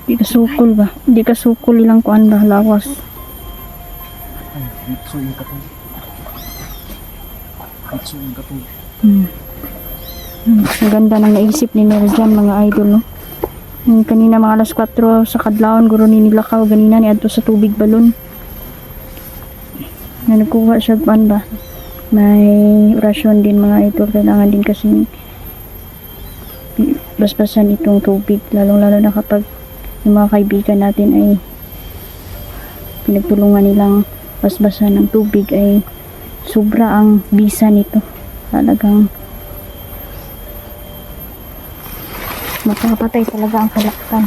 Di ka sukol ba? Di ka sukol ilang kuan ba? Lawas. Ritso yung katong. Ritso yung katong. Ang ganda ng naisip ni Nerjan mga idol, no? Yung kanina mga alas 4 sa kadlawon guro ni nilakaw ganina ni adto sa tubig balon. Na nagkuha siya ban ba? May orasyon din mga idol, kailangan din kasi basbasan itong tubig, lalong-lalo na kapag yung mga kaibigan natin ay pinagtulungan nilang basbasan ng tubig, ay sobra ang bisa nito. Talagang mapapatay talaga ang kalaktan.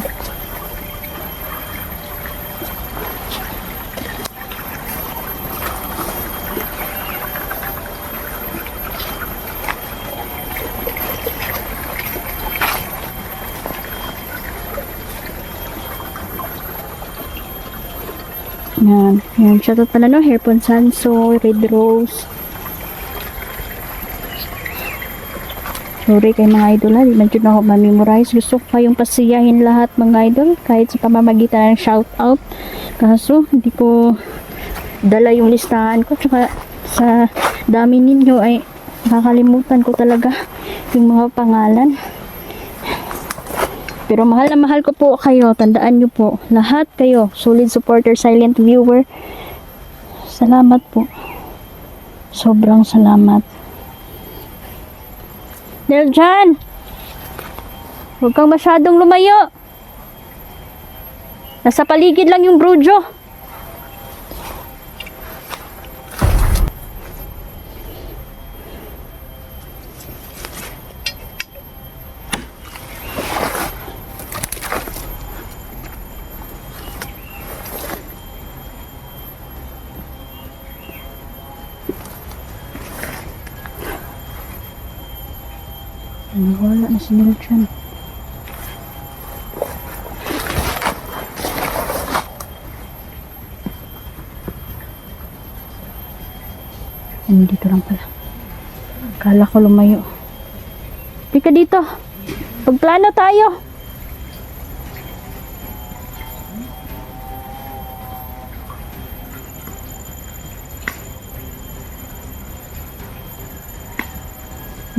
Yan, shoutout pala no, Hairpon Sanso, Red Rose. Sorry kay mga idol ha, di man dyan ako ma-memorize. Gusto ko kayong pasiyahin lahat mga idol, kahit sa pamamagitan ng shoutout. Kaso, hindi ko dala yung listahan ko. Tsaka sa dami ninyo ay nakakalimutan ko talaga yung mga pangalan. Pero mahal na mahal ko po kayo. Tandaan nyo po, lahat kayo, solid supporter, silent viewer. Salamat po. Sobrang salamat. Nerjan! Huwag kang masyadong lumayo. Nasa paligid lang yung brujo. Wala na si Nerjan. Dito lang pala. Akala ko lumayo. Di ka dito. Pagplano tayo.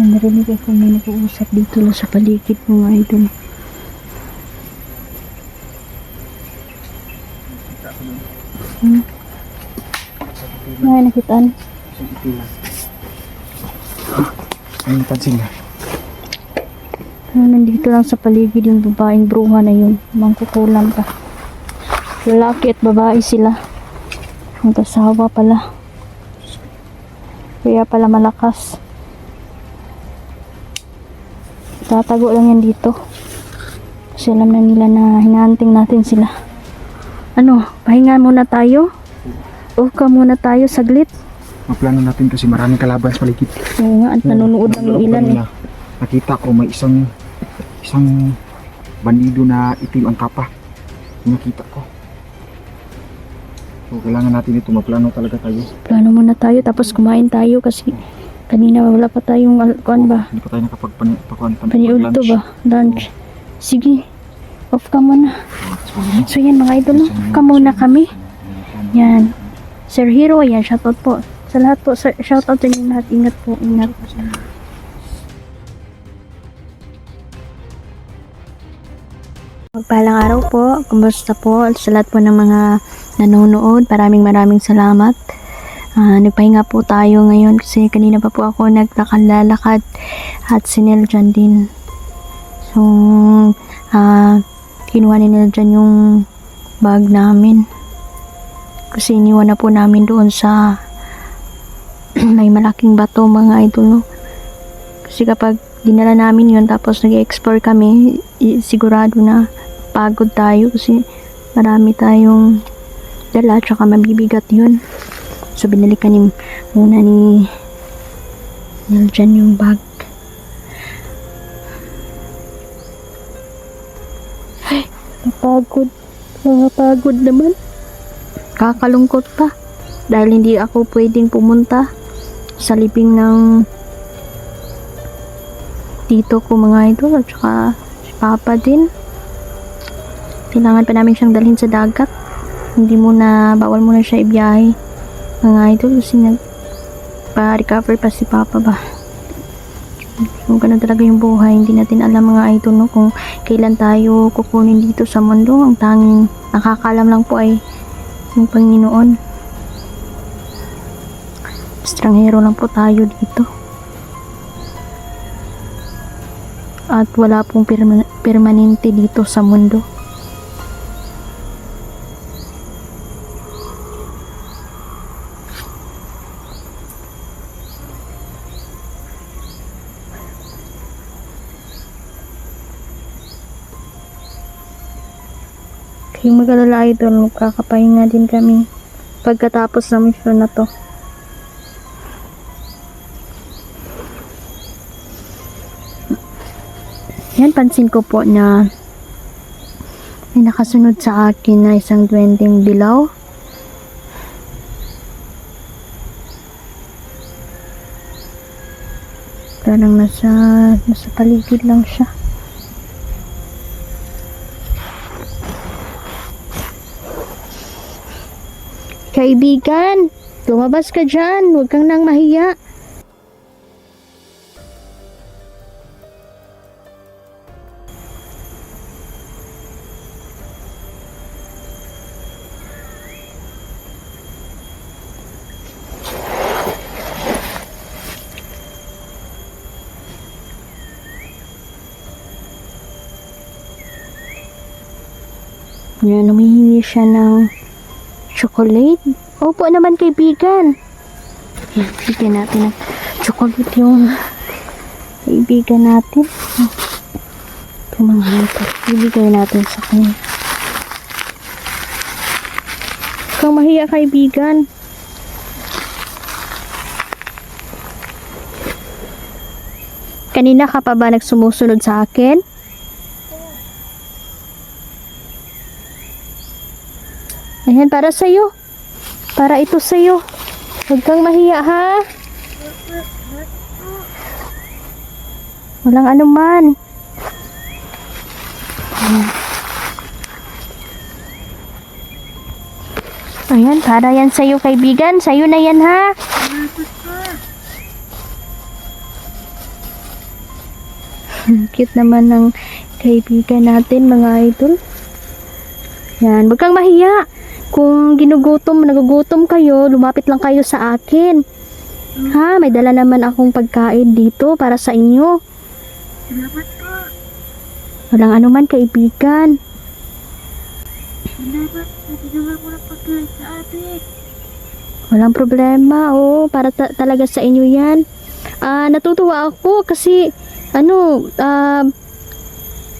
Narinig ako may nag-uusap dito lang sa paligid mga idol. Ay, nakitaan. Ang pansin na. Nandito lang sa paligid yung babaeng bruha na yun. Mangkukulam pa. Lalaki at babae sila. Ang kasawa pala. Kaya pala malakas. Tatago lang yan dito. Kasi alam na nila na hinahanting natin sila. Ano, pahinga muna tayo? O ka muna tayo saglit? Maplano natin kasi maraming kalaban sa paligid. Oo nga, at nanonood lang yung ilan eh. Nakita ko may isang bandido na itim ang kapa. Nakita ko. So kailangan natin ito, maplano talaga tayo. Plano muna tayo, tapos kumain tayo kasi kanina wala pa tayong kuan ba? Hindi pa tayo Paniud to ba? Lunch. Sige, off ka muna. So yan mga idol, off ka muna kami. Yan. Sir Hero, yan, shoutout po. Sa lahat po, shoutout sa inyo lahat. Ingat po, ingat. Magpalang araw po. Kumusta po sa lahat po ng mga nanonood. Maraming salamat. Nagpahinga po tayo ngayon kasi kanina pa po ako naglalakad at si Nerjan din. So, kinuha ni Nerjan yung bag namin. Kasi iniwan na po namin doon sa may malaking bato mga idol, no? Kasi kapag dinala namin yun tapos nag-explore kami, sigurado na pagod tayo kasi marami tayong dala tsaka mabibigat yun. So binalikan muna ni Nerjan yung bag. Napagod. Nakapagod naman. Kakalungkot pa. Dahil hindi ako pwedeng pumunta sa libing ng tito ko mga idol at saka si Papa din. Kailangan pa namin siyang dalhin sa dagat. Hindi muna, bawal muna siya ibiyahe mga idol kasi nagpa-recover pa si Papa ba. So, ganun talaga yung buhay. Hindi natin alam mga idol no, kung kailan tayo kukunin dito sa mundo. Ang tanging nakakaalam lang po ay yung Panginoon. Estranghero lang po tayo dito. At wala pong permanente dito sa mundo. Kayong mag-alala idol, magkakapahinga din kami pagkatapos ng mission na to. Yan, pansin ko po na may nakasunod sa akin na isang duwendeng dilaw. Parang nasa paligid lang siya. Kaibigan, lumabas ka dyan. Huwag kang nang mahiya. Yan, humihingi siya ng chocolate. Opo naman kaibigan. Yan, bigyan natin ng chocolate yung kaibigan natin. Ito mga ito. Ibigay natin sa kanya. Kung mahiya kaibigan. Kanina ka pa ba nagsumusunod sa akin? Ayan, para sa'yo. Para ito sa'yo. Huwag kang mahiya, ha? Walang anuman. Ayan, para yan sa'yo, kaibigan. Sa'yo na yan, ha? Cute naman ng kaibigan natin, mga idol. Yan, huwag kang mahiya. Kung nagugutom kayo, lumapit lang kayo sa akin. Ha, may dala naman akong pagkain dito para sa inyo. Salamat po. Walang anuman, kaibigan. Salamat. Naginawa ko ng pagkain sa atin. Walang problema, para talaga sa inyo yan. Natutuwa ako kasi,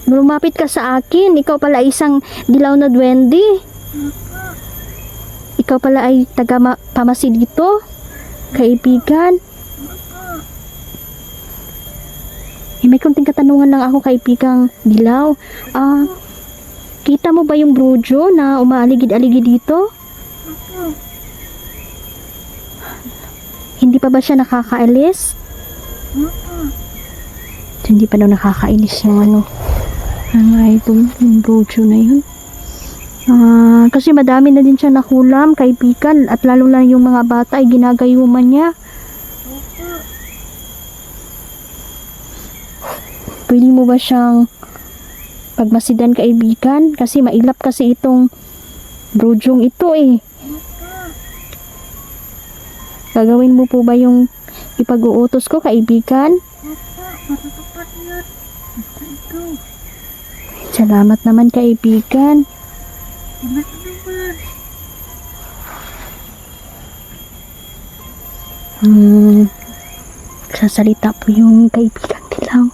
lumapit ka sa akin. Ikaw pala isang dilaw na duwende. Ikaw pala ay taga-pamasi dito, kaibigan. May konting katanungan lang ako, kaibigang dilaw. Kita mo ba yung brojo na umaaligid-aligid dito? Hindi pa ba siya nakakaalis? Hindi pa daw nakakainis yung yung brojo na yun. Kasi madami na din siya nakulam, kaibigan, at lalo na yung mga bata ay ginagayuman niya. Pwede mo ba siyang pagmasidan, kaibigan? Kasi mailap kasi itong brojong ito eh. Gagawin mo po ba yung ipag-uutos ko, kaibigan? Matutupad yun. Salamat naman, kaibigan. Salamat naman. Sasalita po yung kaibigan dilaw.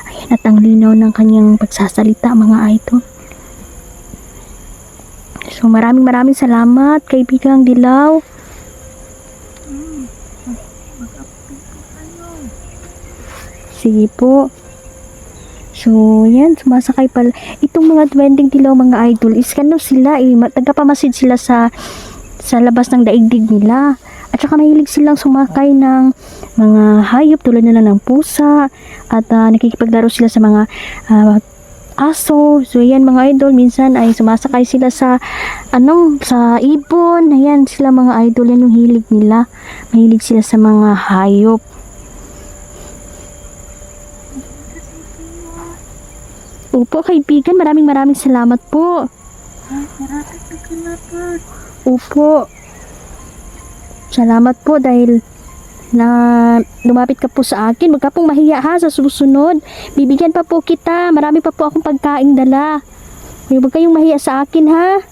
Ayan, at ang linaw ng kanyang pagsasalita, mga idol. So maraming salamat, kaibigan dilaw. Sige po. So, yan, sumasakay pala. Itong mga duwending dilaw, mga idol, is ano sila eh, nagpapamasid sila sa labas ng daigdig nila. At saka mahilig silang sumakay ng mga hayop tulad nila ng pusa at nakikipaglaro sila sa mga aso. So, yan mga idol, minsan ay sumasakay sila sa sa ibon. Ayan, sila mga idol, yan yung hilig nila. Mahilig sila sa mga hayop. Opo, kaibigan, maraming salamat po. Opo. Salamat po dahil na lumapit ka po sa akin. Huwag ka pong mahiya ha sa susunod. Bibigyan pa po kita. Marami pa po akong pagkain dala. Huwag kayong mahiya sa akin ha.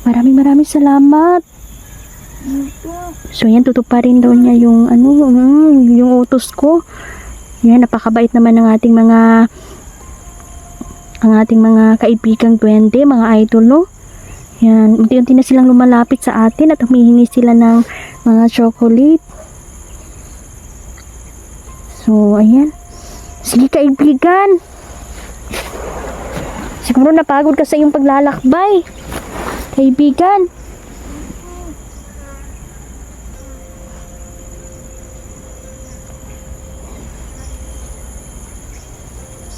Maraming salamat. So yan, tutuparin daw niya yung yung utos ko. Yan, napakabait naman ng ating mga kaibigang duwende, mga idol, no? Yan, unti-unti na silang lumalapit sa atin at humihingi sila ng mga chocolate. So, ayan. Sige kaibigan. Siguro napagod ka sa iyong paglalakbay. Kaibigan.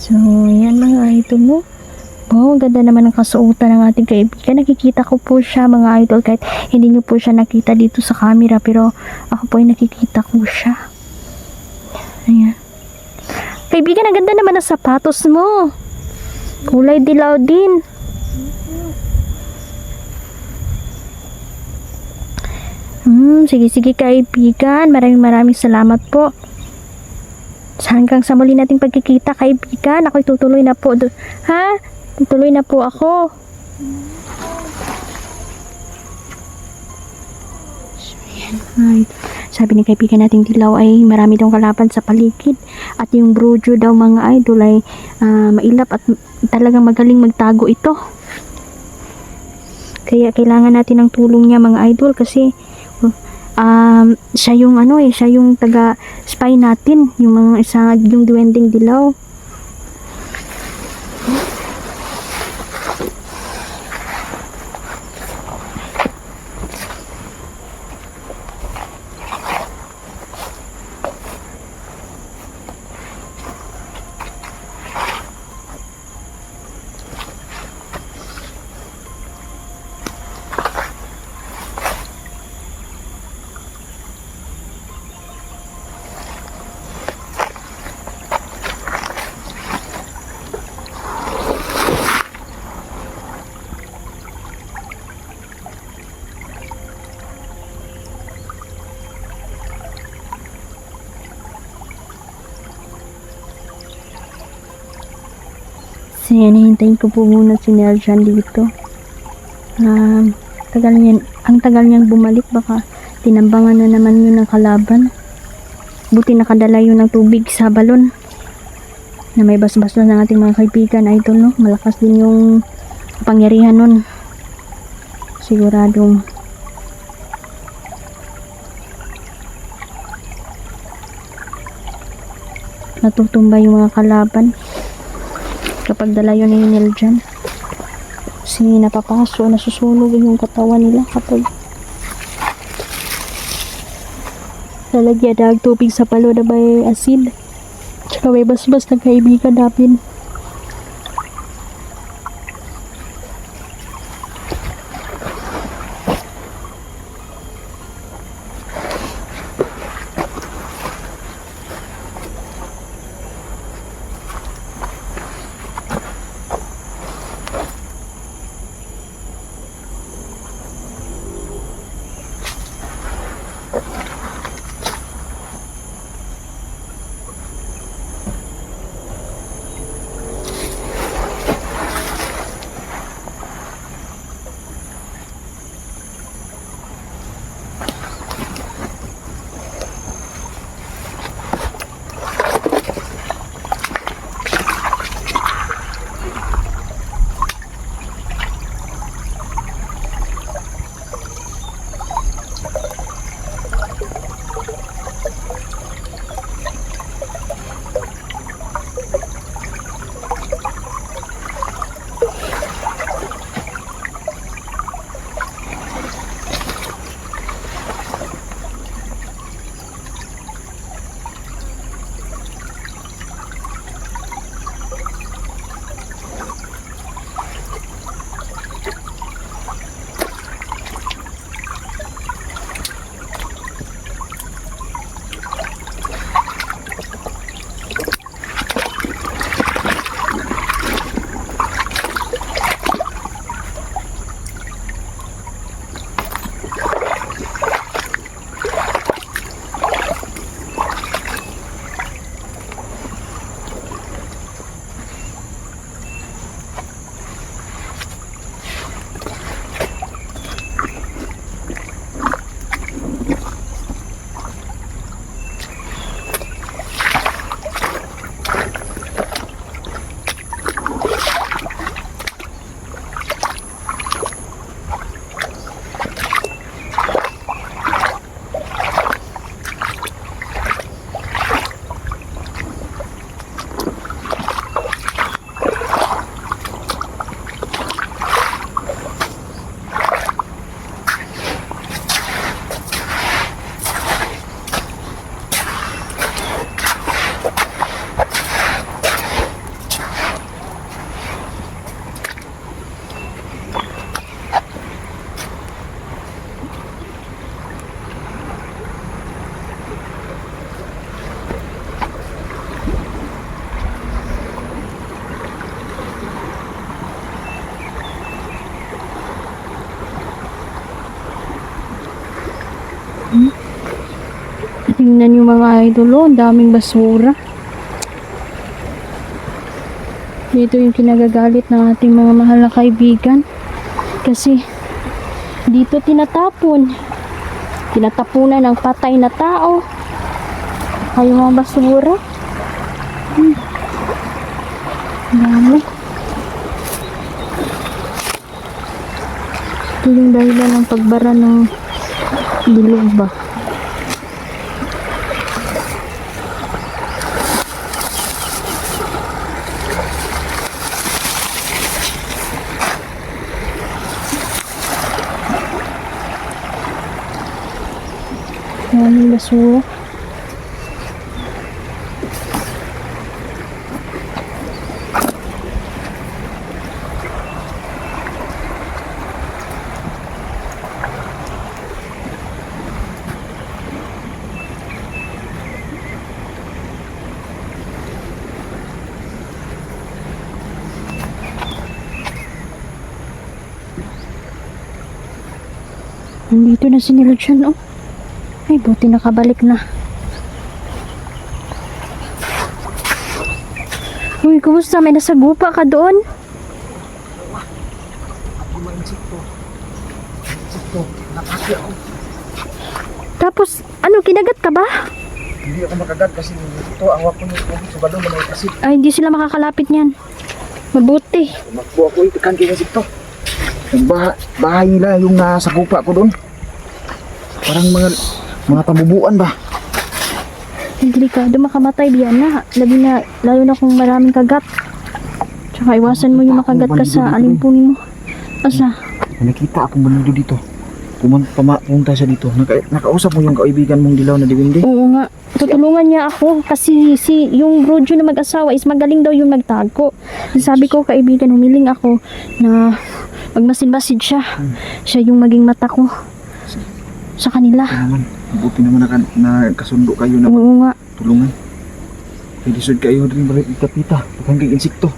So, yan mga idol mo. Wow, ganda naman ang kasuotan ng ating kaibigan. Nakikita ko po siya mga idol kahit hindi nyo po siya nakita dito sa camera. Pero ako po ay nakikita ko siya. Ayan. Kaibigan, ang ganda naman ang sapatos mo. Kulay dilaw din. Sige kaibigan. Maraming salamat po. Hanggang sa muli nating pagkikita kaibigan. Ako'y tutuloy na po. Ha? Tutuloy na po ako. So, yan. Ay, sabi ni kaibigan nating dilaw ay marami daw kalaban sa paligid. At yung brojo daw mga idol ay mailap at talagang magaling magtago ito. Kaya kailangan natin ng tulong niya mga idol kasi siya yung siya yung taga spy natin, yung yung duwending dilaw. So, yan, hintayin ko po muna si Neljan dito. Ang tagal niyang bumalik, baka tinambangan na naman yun ng kalaban. Buti nakadala yun ng tubig sa balon na may basbas na ng ating mga kaibigan, idol, no? Malakas din yung pangyarihan nun. Siguradong natutumba yung mga kalaban kapag dala yun ni Neljan. Kasi napapaso, nasusunog yung katawan nila kapag lalagyan ng tubig sa palo na may asin. Tsaka may basbas ng kaibigan namin. Tingnan niyo mga idol, oh, ang daming basura. Dito yung kinagagalit ng ating mga mahal na kaibigan. Kasi dito tinatapunan ng patay na tao. Ay mga basura. Ang dami. Ito yung dahilan ng pagbara ng bilog ba. Maraming basura. Nandito na si Niludyan, oh. Ay, buti nakabalik na. Uy, kumusta? May nasagupa ka doon? Tapos, ano, kinagat ka ba? Hindi ako makagat kasi ito ang wako ng tubig sa balon na may asid. Ay, hindi sila makakalapit niyan. Mabuti. Tumakbo ako ito kan kaya ito. Bahay nila yung nasa gupa ko doon. Parang mga tabubuan ba? Ang delikado makamatay diyan na. Lalo na kung maraming kagat. Tsaka iwasan mo yung makagat ka sa alimpunin mo. Asa? Nakita akong banudo dito. Pumunta siya dito. Nakausap mo yung kaibigan mong dilaw na diwindi? Oo nga. Tutulungan niya ako kasi yung Brojo na mag-asawa is magaling daw yung nagtago. Sabi ko, kaibigan, humiling ako na magmasid-masid siya. Siya yung maging mata ko sa kanila. Buti naman na kasundo kayo na Oo nga. tulungan. Pwede sud kayo rin balik pita-pita. Pagkang insekto.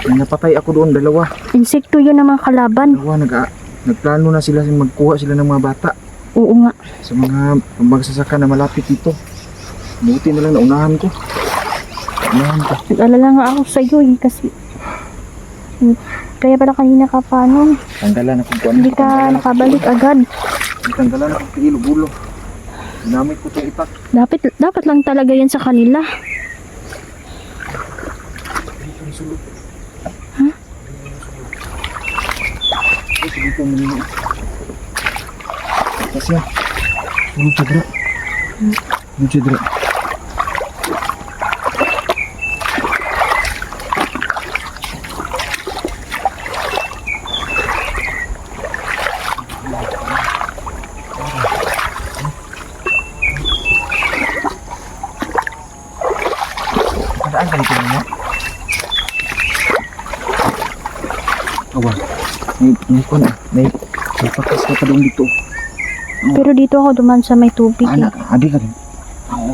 Napatay ako doon, dalawa. Insekto yun ang mga kalaban. Nagplano na sila magkuha sila ng mga bata Oo nga. sa mga magsasaka na malapit dito. Buti na lang naunahan ko. Nag-alala nga ako sa iyo kasi kaya pala kanina ka paano. Tanggalan ako kuan. Hindi ka nakabalik agad. Tanggalan ako kilo-bulo. Ginamit ko itong itak. Dapat lang talaga yan sa kanila. Dito mo kasi yan. Sulog siya dra. Sulog siya dra. Kadaan ka dito mo? Awa. May pakas ka pa doon dito. Pero dito ako duman sa may tubig. Anak, adi ka rin. Oo.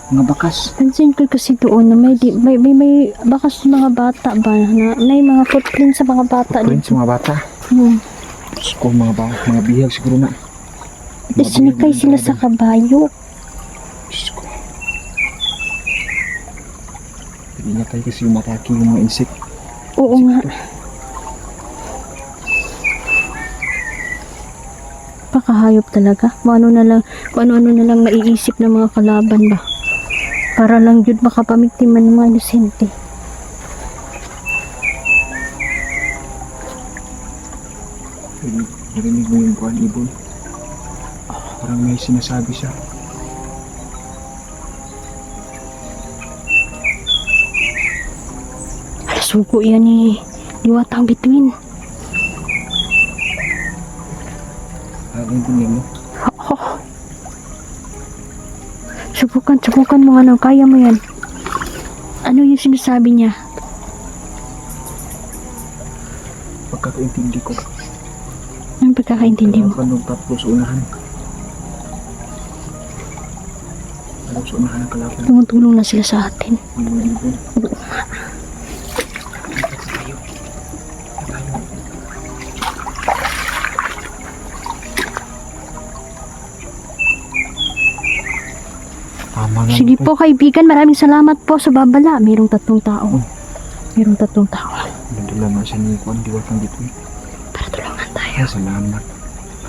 Mga bakas. Pansin ko kasi doon na may bakas sa mga bata ba na may mga footprint sa mga bata Prince, dito. mga bata. Hmm. Diyos ko, mga bihag siguro na. Tapos sinikay sila sa kabayo. Diyos ko. Hindi niya tayo kasi umatake yung mga insect. Oo nga. Pakahayop talaga. Kung ano na lang maiisip ng mga kalaban ba. Para lang yun makapamiktiman ng mga inosente. Narinig mo yung kuhan, Ibon. Parang may sinasabi siya. Suko yan ni Diwatang Bituin. Narinig mo. Subukan mo ano, kaya mo yan. Ano yung sinasabi niya? Pagkakaintindi ko. Anong pagkakaintindi mo? Kailangan nung tatlo sa unahan. Alam sa unahan ang kalaban. Tumutulong na sila sa atin. Yung mga Ibon. Tama na. Sige tay. po kaibigan, maraming salamat po sa babala. Mayroong 3 tao. Mayroong 3 tao. Nadala nga siya ni Kuan, diwatang dito eh. Para tulungan tayo. Ay, salamat.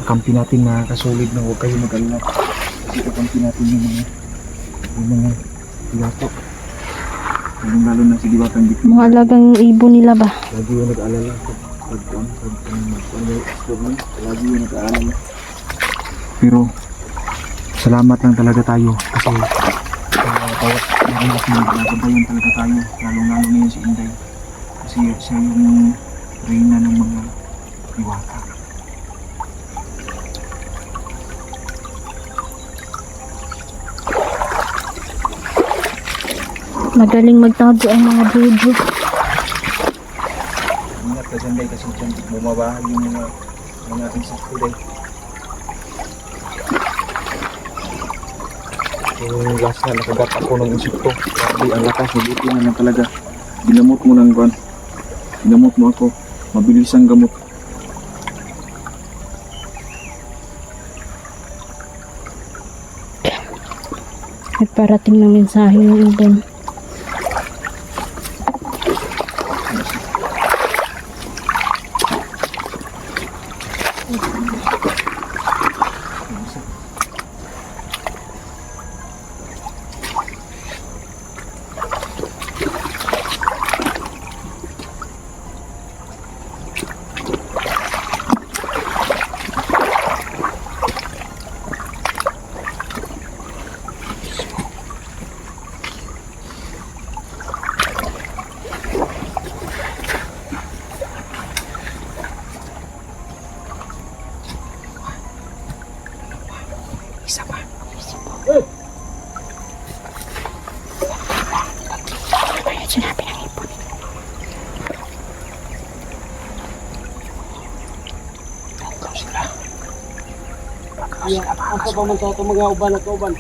Kakampi natin mga kasolid na huwag kayo mag-alala. Kasi kakampi natin yung mga diwato. Lalo na si diwatang dito. Mga alagang ibon nila ba? Lagi yung nag-aalala. Lagi yung nag-aalala. Pero, salamat lang talaga tayo. Kasi, bawat natin nagagabayan talaga tayo. Lalo-lalo na yun si Inday. Kasi siya yung reyna ng mga diwata. Magaling magtago ang mga bujo. Ingat ka dyan, Day, kasi dyan bumabahay yung mga ating sakto, Day. Yung last na nakagat ako ng insekto. Grabe, ang lakas, mabuti na lang talaga. Ginamot mo ng Kuan. Ginamot mo ako. Mabilis ang gamot. Nagparating ng mensahe ng ibon. Sinabi ng ibon. Asa pa man sa ito mga uban at uban?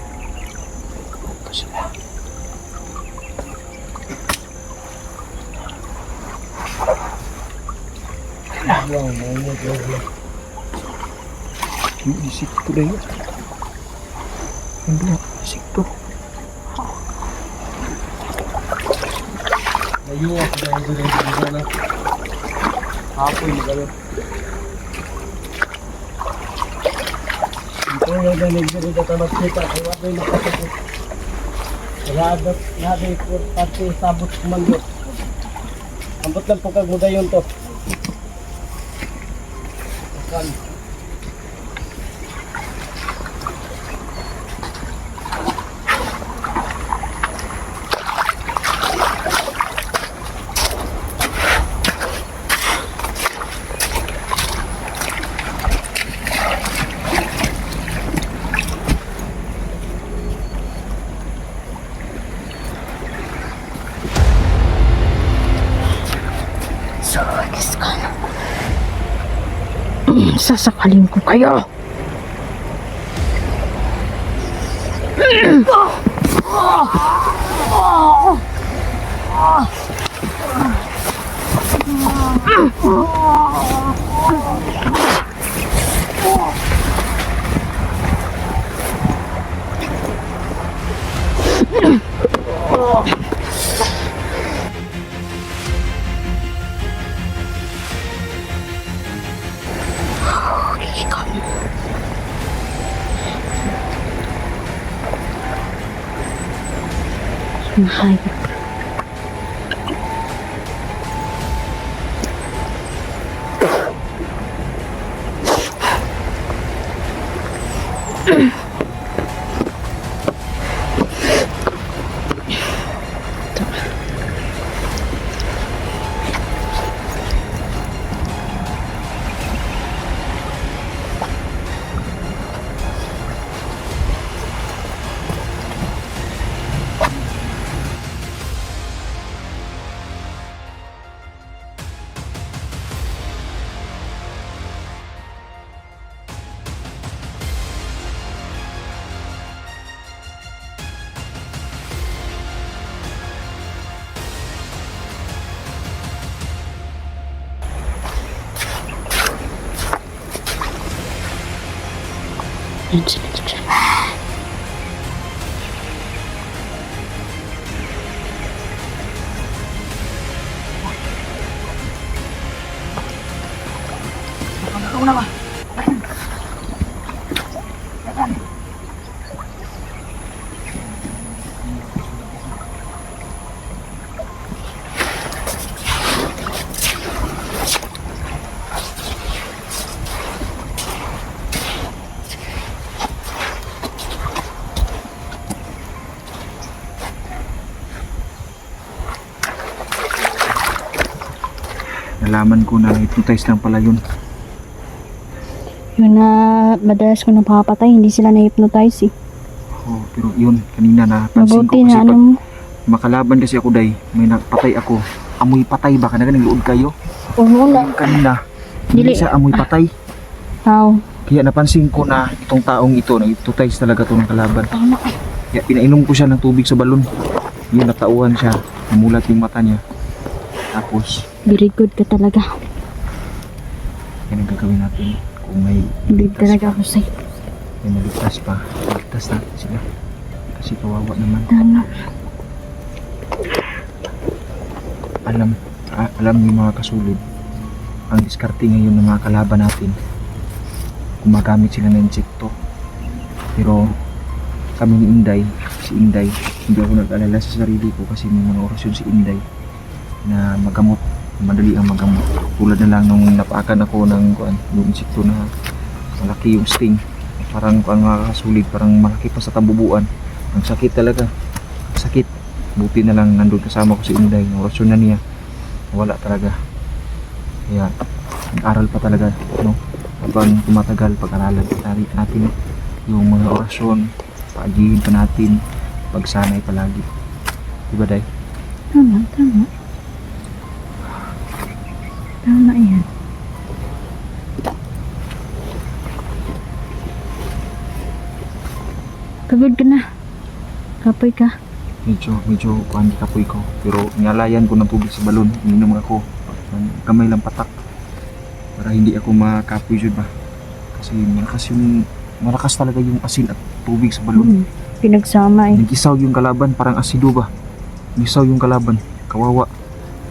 Yung isik ko, Day. Hindi, isik to. Layo ako dahil dito na. Apoy na gano'n. Ito nga ganig dito dito magkita. Ay waday nakasapot. Naday po pati sabot kumando. Ambot lang po kag mudayon to. Akan. Sasakalin ko kayo. Mahayop. Yan sila dyan. nalaman ko na hypnotize lang pala yun. Yun na madalas ko napapatay, hindi sila na-hypnotize eh. Oh, pero yun, kanina napansin ko Mabuti kasi na ano pag mo. makalaban kasi ako day, may napatay ako. Amoy patay ba? Kanaga nagluod kayo? Oo na. Yung kanina, Dili. hindi siya amoy patay. How? Kaya napansin ko na itong taong ito, nag-hypnotize talaga to ng kalaban. Tama. Kaya pinainom ko siya ng tubig sa balon. Yun, natauhan siya. Namulat yung mata niya. Tapos, Very good ka talaga. yan ang gagawin natin. Kung may Believe talaga ako sa'yo. may maligtas pa, maligtas natin sila. Kasi kawawa naman. Tama. Alam niyo mga kasulid, ang diskarte ngayon ng mga kalaban natin, gumagamit sila ng insekto. Pero kami ni Inday, si Inday, hindi ako nag-alala sa sarili ko kasi may mga orasyon si Inday na magamot, madali ang magamot. Tulad na lang nung napaakan ako ng yung insekto na malaki yung sting. Parang mga kasulid, parang malaki pa sa tambubuan. Ang sakit talaga, sakit. Buti na lang nandun kasama ko si Inday, orasyon na niya, wala talaga. Kaya nag-aral pa talaga, no? Habang tumatagal, pag-aralan natin yung mga orasyon, paagihin pa natin, pagsanay palagi. Diba, Day? Tama, tama. Tama yan. Pagod ka na. Kapoy ka. Medyo kuhan kapoy ko. Pero niyalayan ko ng tubig sa balon, ininom ako. Ng kamay lang patak. Para hindi ako makapoy dyan ba. Kasi malakas talaga yung asin at tubig sa balon. Pinagsama eh. Nagisaw yung kalaban, parang asido ba. Nagisaw yung kalaban, kawawa.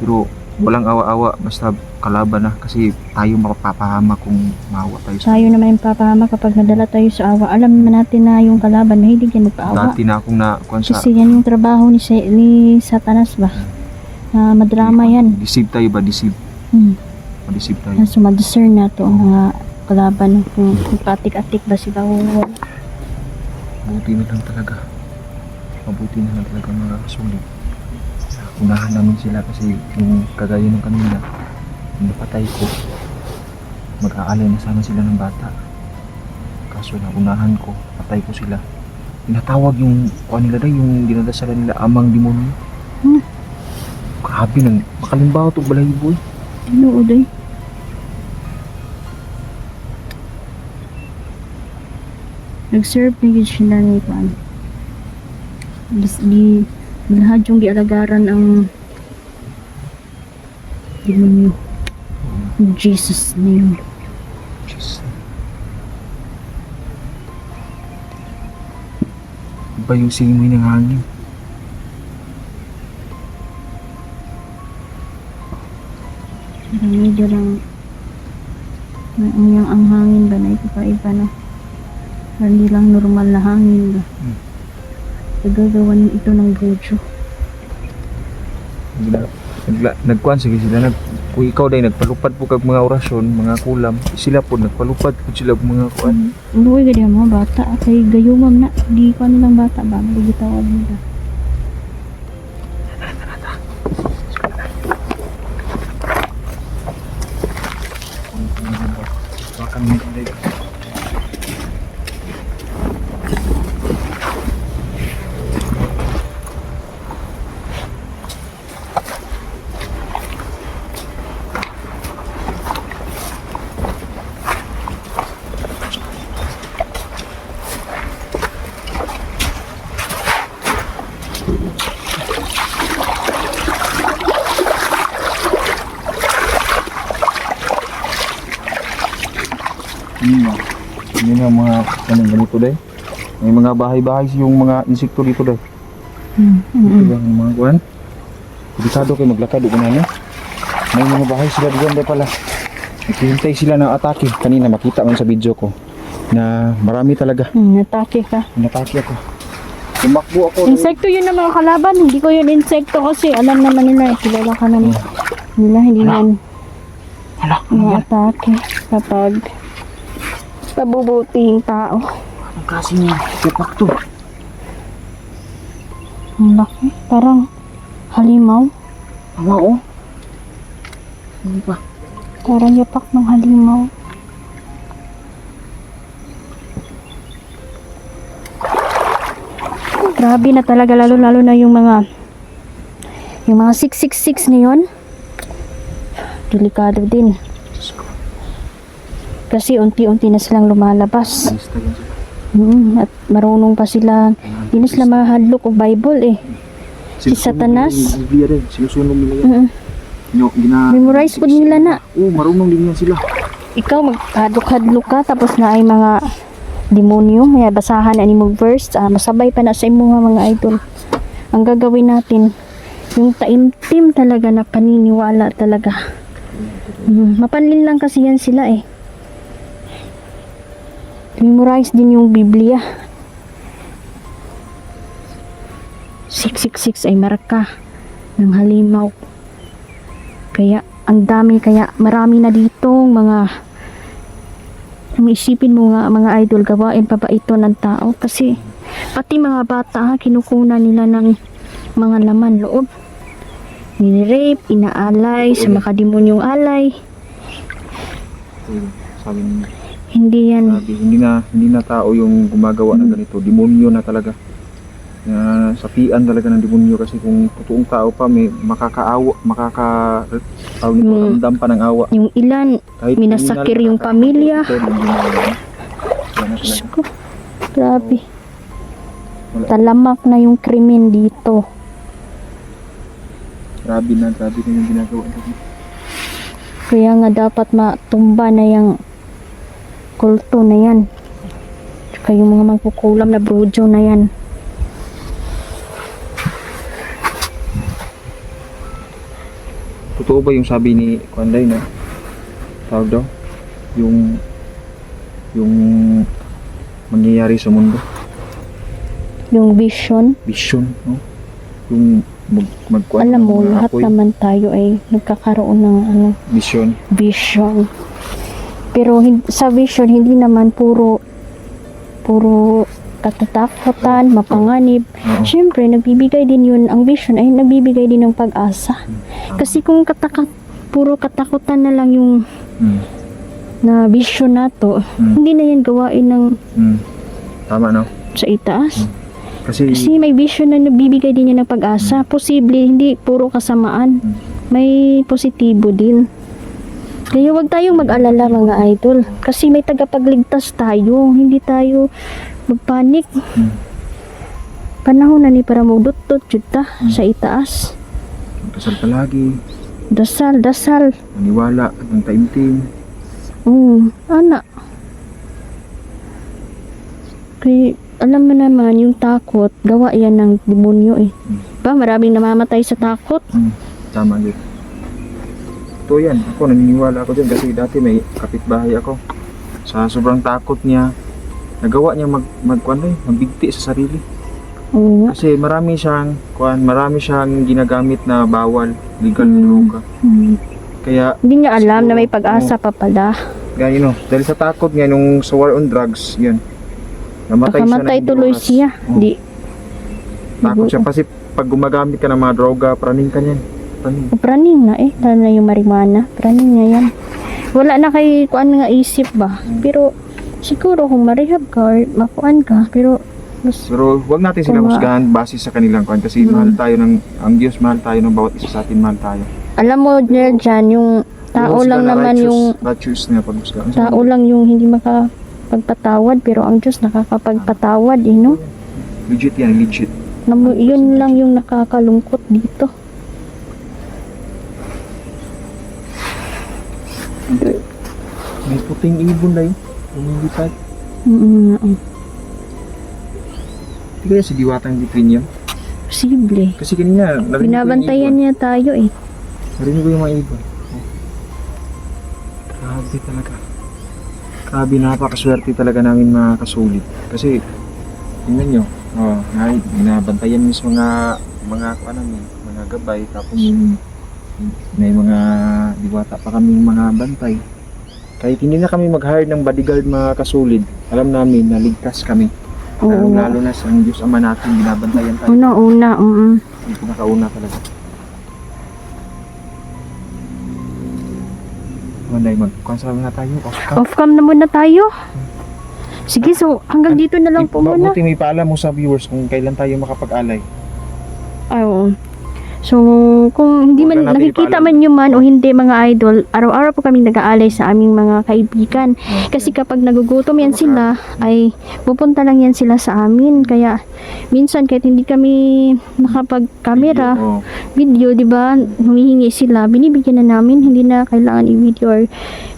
Pero walang awa-awa, basta kalaban na. Kasi tayo mapapahama kung maawa tayo sa Tayo naman yung papahama kapag nadala tayo sa awa. Alam naman natin na yung kalaban mahilig yan magpaawa. dati na akong nakuha sa Kasi yan yung trabaho ni Satanas ba? Na madrama yan. deceive tayo ba, deceive ma-deceive tayo. So ma-discern na to ang mga kalaban. Kung patik-atik ba sila o wala. Mabuti na lang talaga mga kasulid. Unahan namin sila kasi yung kagaya ng kanina, yung napatay ko, mag-aalay na sana sila ng bata. Kaso na unahan ko, patay ko sila. Tinatawag yung nila na yung dinadasalan nila amang demonyo. Grabe nang makalimbaw to balahibo eh. Tinuod eh. Nag-serve na yun sila ni Juan. Di lahat yung gialagaran ang demonyo. In Jesus' name. Diyos. Iba yung simoy ng hangin. Parang medyo lang ang hangin ba na ipapaiba na. Hindi lang normal na hangin ba. Nagagawan ito ng brojo. Nagkuhan sige sila kung ikaw dahil nagpalupad po kag mga orasyon, mga kulam, sila po nagpalupad po sila mga kuhan. Uy, ganyan mga bata. Kay gayumam na. Di ko nilang bata ba? Magigitawag nila. Baka naman tayo. Yun ang mga ganito dahil. May mga bahay-bahay yung mga insekto dito dahil. Ito yung mga kuhan. Delikado kayo maglakad o na. May mga bahay sila dyan dahil pala. Naghihintay sila ng atake. Kanina makita man sa video ko na marami talaga. Natake ka. Natake ako. Tumakbo ako. Insekto yun ang mga kalaban. Hindi ko yun insekto kasi alam naman nila. Kilala ka naman nila. Hindi yan atake kapag pabubuting tao. Ang kasi niya. Kapak to. Ang laki. Parang halimaw. Awa oh. Ano ba? Parang yapak ng halimaw. Grabe na talaga, lalo na yung mga 666 ngayon. Delikado din. Kasi unti-unti na silang lumalabas. Lista yan sila. At marunong pa sila. Hindi na sila mahadlok o Bible eh. Si Satanas. Yung Biblia rin, sinusunog nila yan. Memorize po nila na. Oo, marunong din yan sila. Ikaw maghadlok-hadlok ka tapos na ay mga demonyo. May basahan ani mo verse. Masabay pa na sa imo mga idol. Ang gagawin natin, yung taimtim talaga na paniniwala talaga. Mapanlin lang kasi yan sila eh. Memorize din yung Biblia. 666 ay marka ng halimaw. Kaya ang dami, kaya marami na ditong mga isipin mo nga mga idol, gawain pa ba ito ng tao? Kasi pati mga bata kinukunan nila ng mga laman loob. Nire-rape, inaalay sa makademonyong alay. Sabi niya. Hindi yan. Sabi, hindi na tao yung gumagawa ng ganito. Demonyo na talaga. Sapian talaga ng demonyo kasi kung totoong tao pa may makakaramdam pa ng awa. Yung ilan, Kahit minasakir criminal, yung pamilya. Yan na Diyos talaga. ko, grabe. Talamak na yung krimen dito. Grabe na yung ginagawa nila. Kaya nga dapat matumba na yung kulto na yan. Tsaka yung mga magkukulam na brujo na yan. Totoo ba yung sabi ni Kwanday na tawag daw? Yung mangyayari sa mundo? Yung vision. Vision, no? Yung Alam mo, lahat naman tayo ay nagkakaroon ng vision. vision. Pero sa vision, hindi naman puro katatakutan, mapanganib. Siyempre, nagbibigay din yun, ang vision ay nagbibigay din ng pag-asa. Kasi kung puro katakutan na lang yung na vision na to, hindi na yan gawain ng Tama, no? sa itaas. Kasi May vision na nagbibigay din yan ng pag-asa. Posible, hindi puro kasamaan. May positibo din. Kaya huwag tayong mag-alala mga idol. Kasi may tagapagligtas tayo. Hindi tayo magpanik. Panahon na ni para magdut-dut juta sa itaas. dasal palagi, Dasal. maniwala ng taimtim. Anak. Kaya alam mo naman, yung takot, gawa yan ng demonyo eh. Maraming namamatay sa takot. Tama yun. Ito yan, ako naniniwala ako dyan kasi dati may kapitbahay ako. Sa sobrang takot niya, nagawa niya magbigti sa sarili. Oo nga. Kasi marami siyang ginagamit na bawal, legal droga. Kaya Hindi niya alam na may pag-asa pa pala. ganyan, dahil sa takot niya nung sa war on drugs, yan. Namatay siya Nakamatay na hindi tuloy oras. siya. Oo. Di. Takot siya kasi pag gumagamit ka ng mga droga, praning ka niyan. Praning na eh. Lalo na yung marijuana. Praning na yan. Wala na kay kuan nga isip ba. Pero siguro kung marehab ka or makuan ka. Pero Pero huwag natin silang husgahan base sa kanilang kwan kasi mahal tayo ang Diyos, mahal tayo ng bawat isa sa atin, mahal tayo. alam mo dyan yung tao Huwag lang sila naman righteous, yung righteous na paghusgahan. tao lang yung hindi makapagpatawad. Pero ang Diyos nakakapagpatawad eh no. Legit yan, legit. Yun lang yung nakakalungkot dito. May puting ibon na yun. Umilipat. Hindi kaya si Diwatang Bitrin yan. Posible. Kasi kanina, narinig ko yung Binabantayan ibon. niya tayo eh. Narinig ko yung mga ibon. Oh. Grabe talaga. Grabe, napakaswerte talaga namin mga kasulit. Kasi, tingnan nyo, binabantayan niyo sa mga gabay. Tapos, may mga diwata pa kaming mga bantay. Kahit hindi na kami mag-hire ng bodyguard mga kasulid, alam namin na ligtas kami. Oo. Lalo na sa Diyos Ama natin, binabantayan tayo. Una. Yung pinakauna talaga. Manday, mag-cancel na tayo. Off cam na muna tayo. Sige, so hanggang dito na lang po muna. Mabuti may paalam mo sa viewers kung kailan tayo makapag-alay. Oo. So, kung hindi man Wala natin nakikita ipaalam. man nyo man o hindi mga idol, araw-araw po kami nag-aalay sa aming mga kaibigan. Kasi kapag nagugutom yan sila, ay pupunta lang yan sila sa amin. Kaya, minsan kahit hindi kami nakapag-camera, Oo. video, di ba, humihingi sila, binibigyan na namin, hindi na kailangan i-video or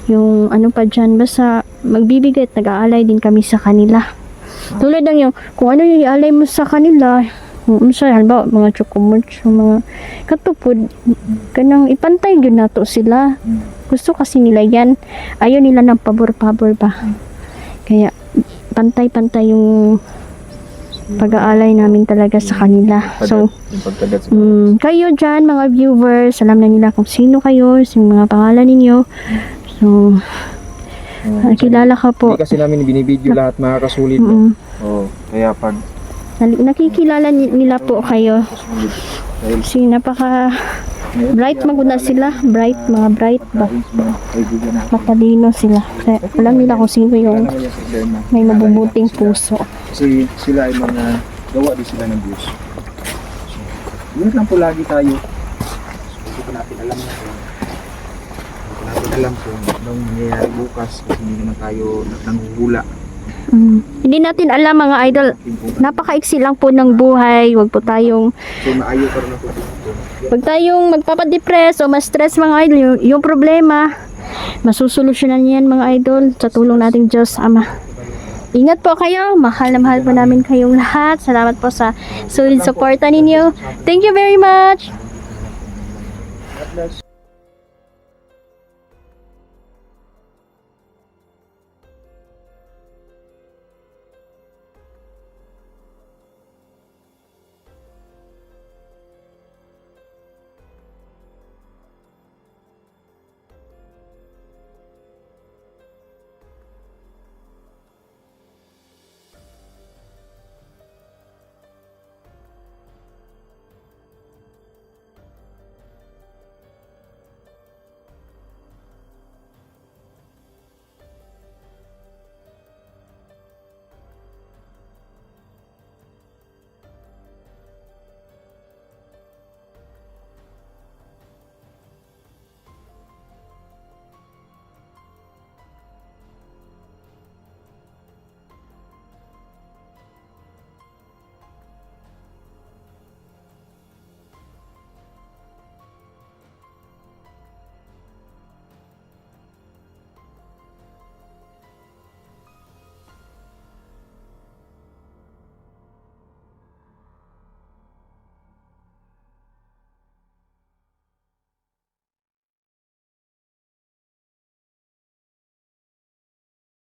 yung ano pa dyan, basta magbibigay at nag-aalay din kami sa kanila. Tulad ng yung, kung ano yung i-alay mo sa kanila, halimbawa, mga chocomuch, mga katupod, kanang ipantay yun nato sila. Gusto kasi nila yan. Ayaw nila ng pabor-pabor ba. Kaya, pantay-pantay yung pag-aalay namin talaga sa kanila. So, Yung pagtagat sa kayo dyan, mga viewers, alam na nila kung sino kayo, yung mga pangalan ninyo. So, kilala ka po. Hindi kasi namin binibideo lahat mga kasulit. No? Oo. Kaya pag Nakikilala nila po kayo. kasulit, dahil Kasi napaka bright maguna sila. Bright, mga bright ba? mga kaibigan natin. Matalino sila. Kaya alam nila kung sino yung Alam mo yan sa Derma. may mabubuting puso. Kasi sila ay mga gawa din sila ng Diyos. So, yun lang po lagi tayo. So, hindi ko natin alam na kung hindi ko natin alam kung anong mangyayari bukas kasi hindi naman tayo nanghuhula. Hindi natin alam mga idol. Napakaiksi lang po ng buhay. Huwag po tayong So maayo pa rin ako dito. Huwag tayong magpapadepress o ma-stress mga idol. Yung problema, masusolusyonan yan mga idol sa tulong nating Diyos Ama. Ingat po kayo. Mahal na mahal po namin kayong lahat. Salamat po sa solid suporta ninyo. Thank you very much. God bless.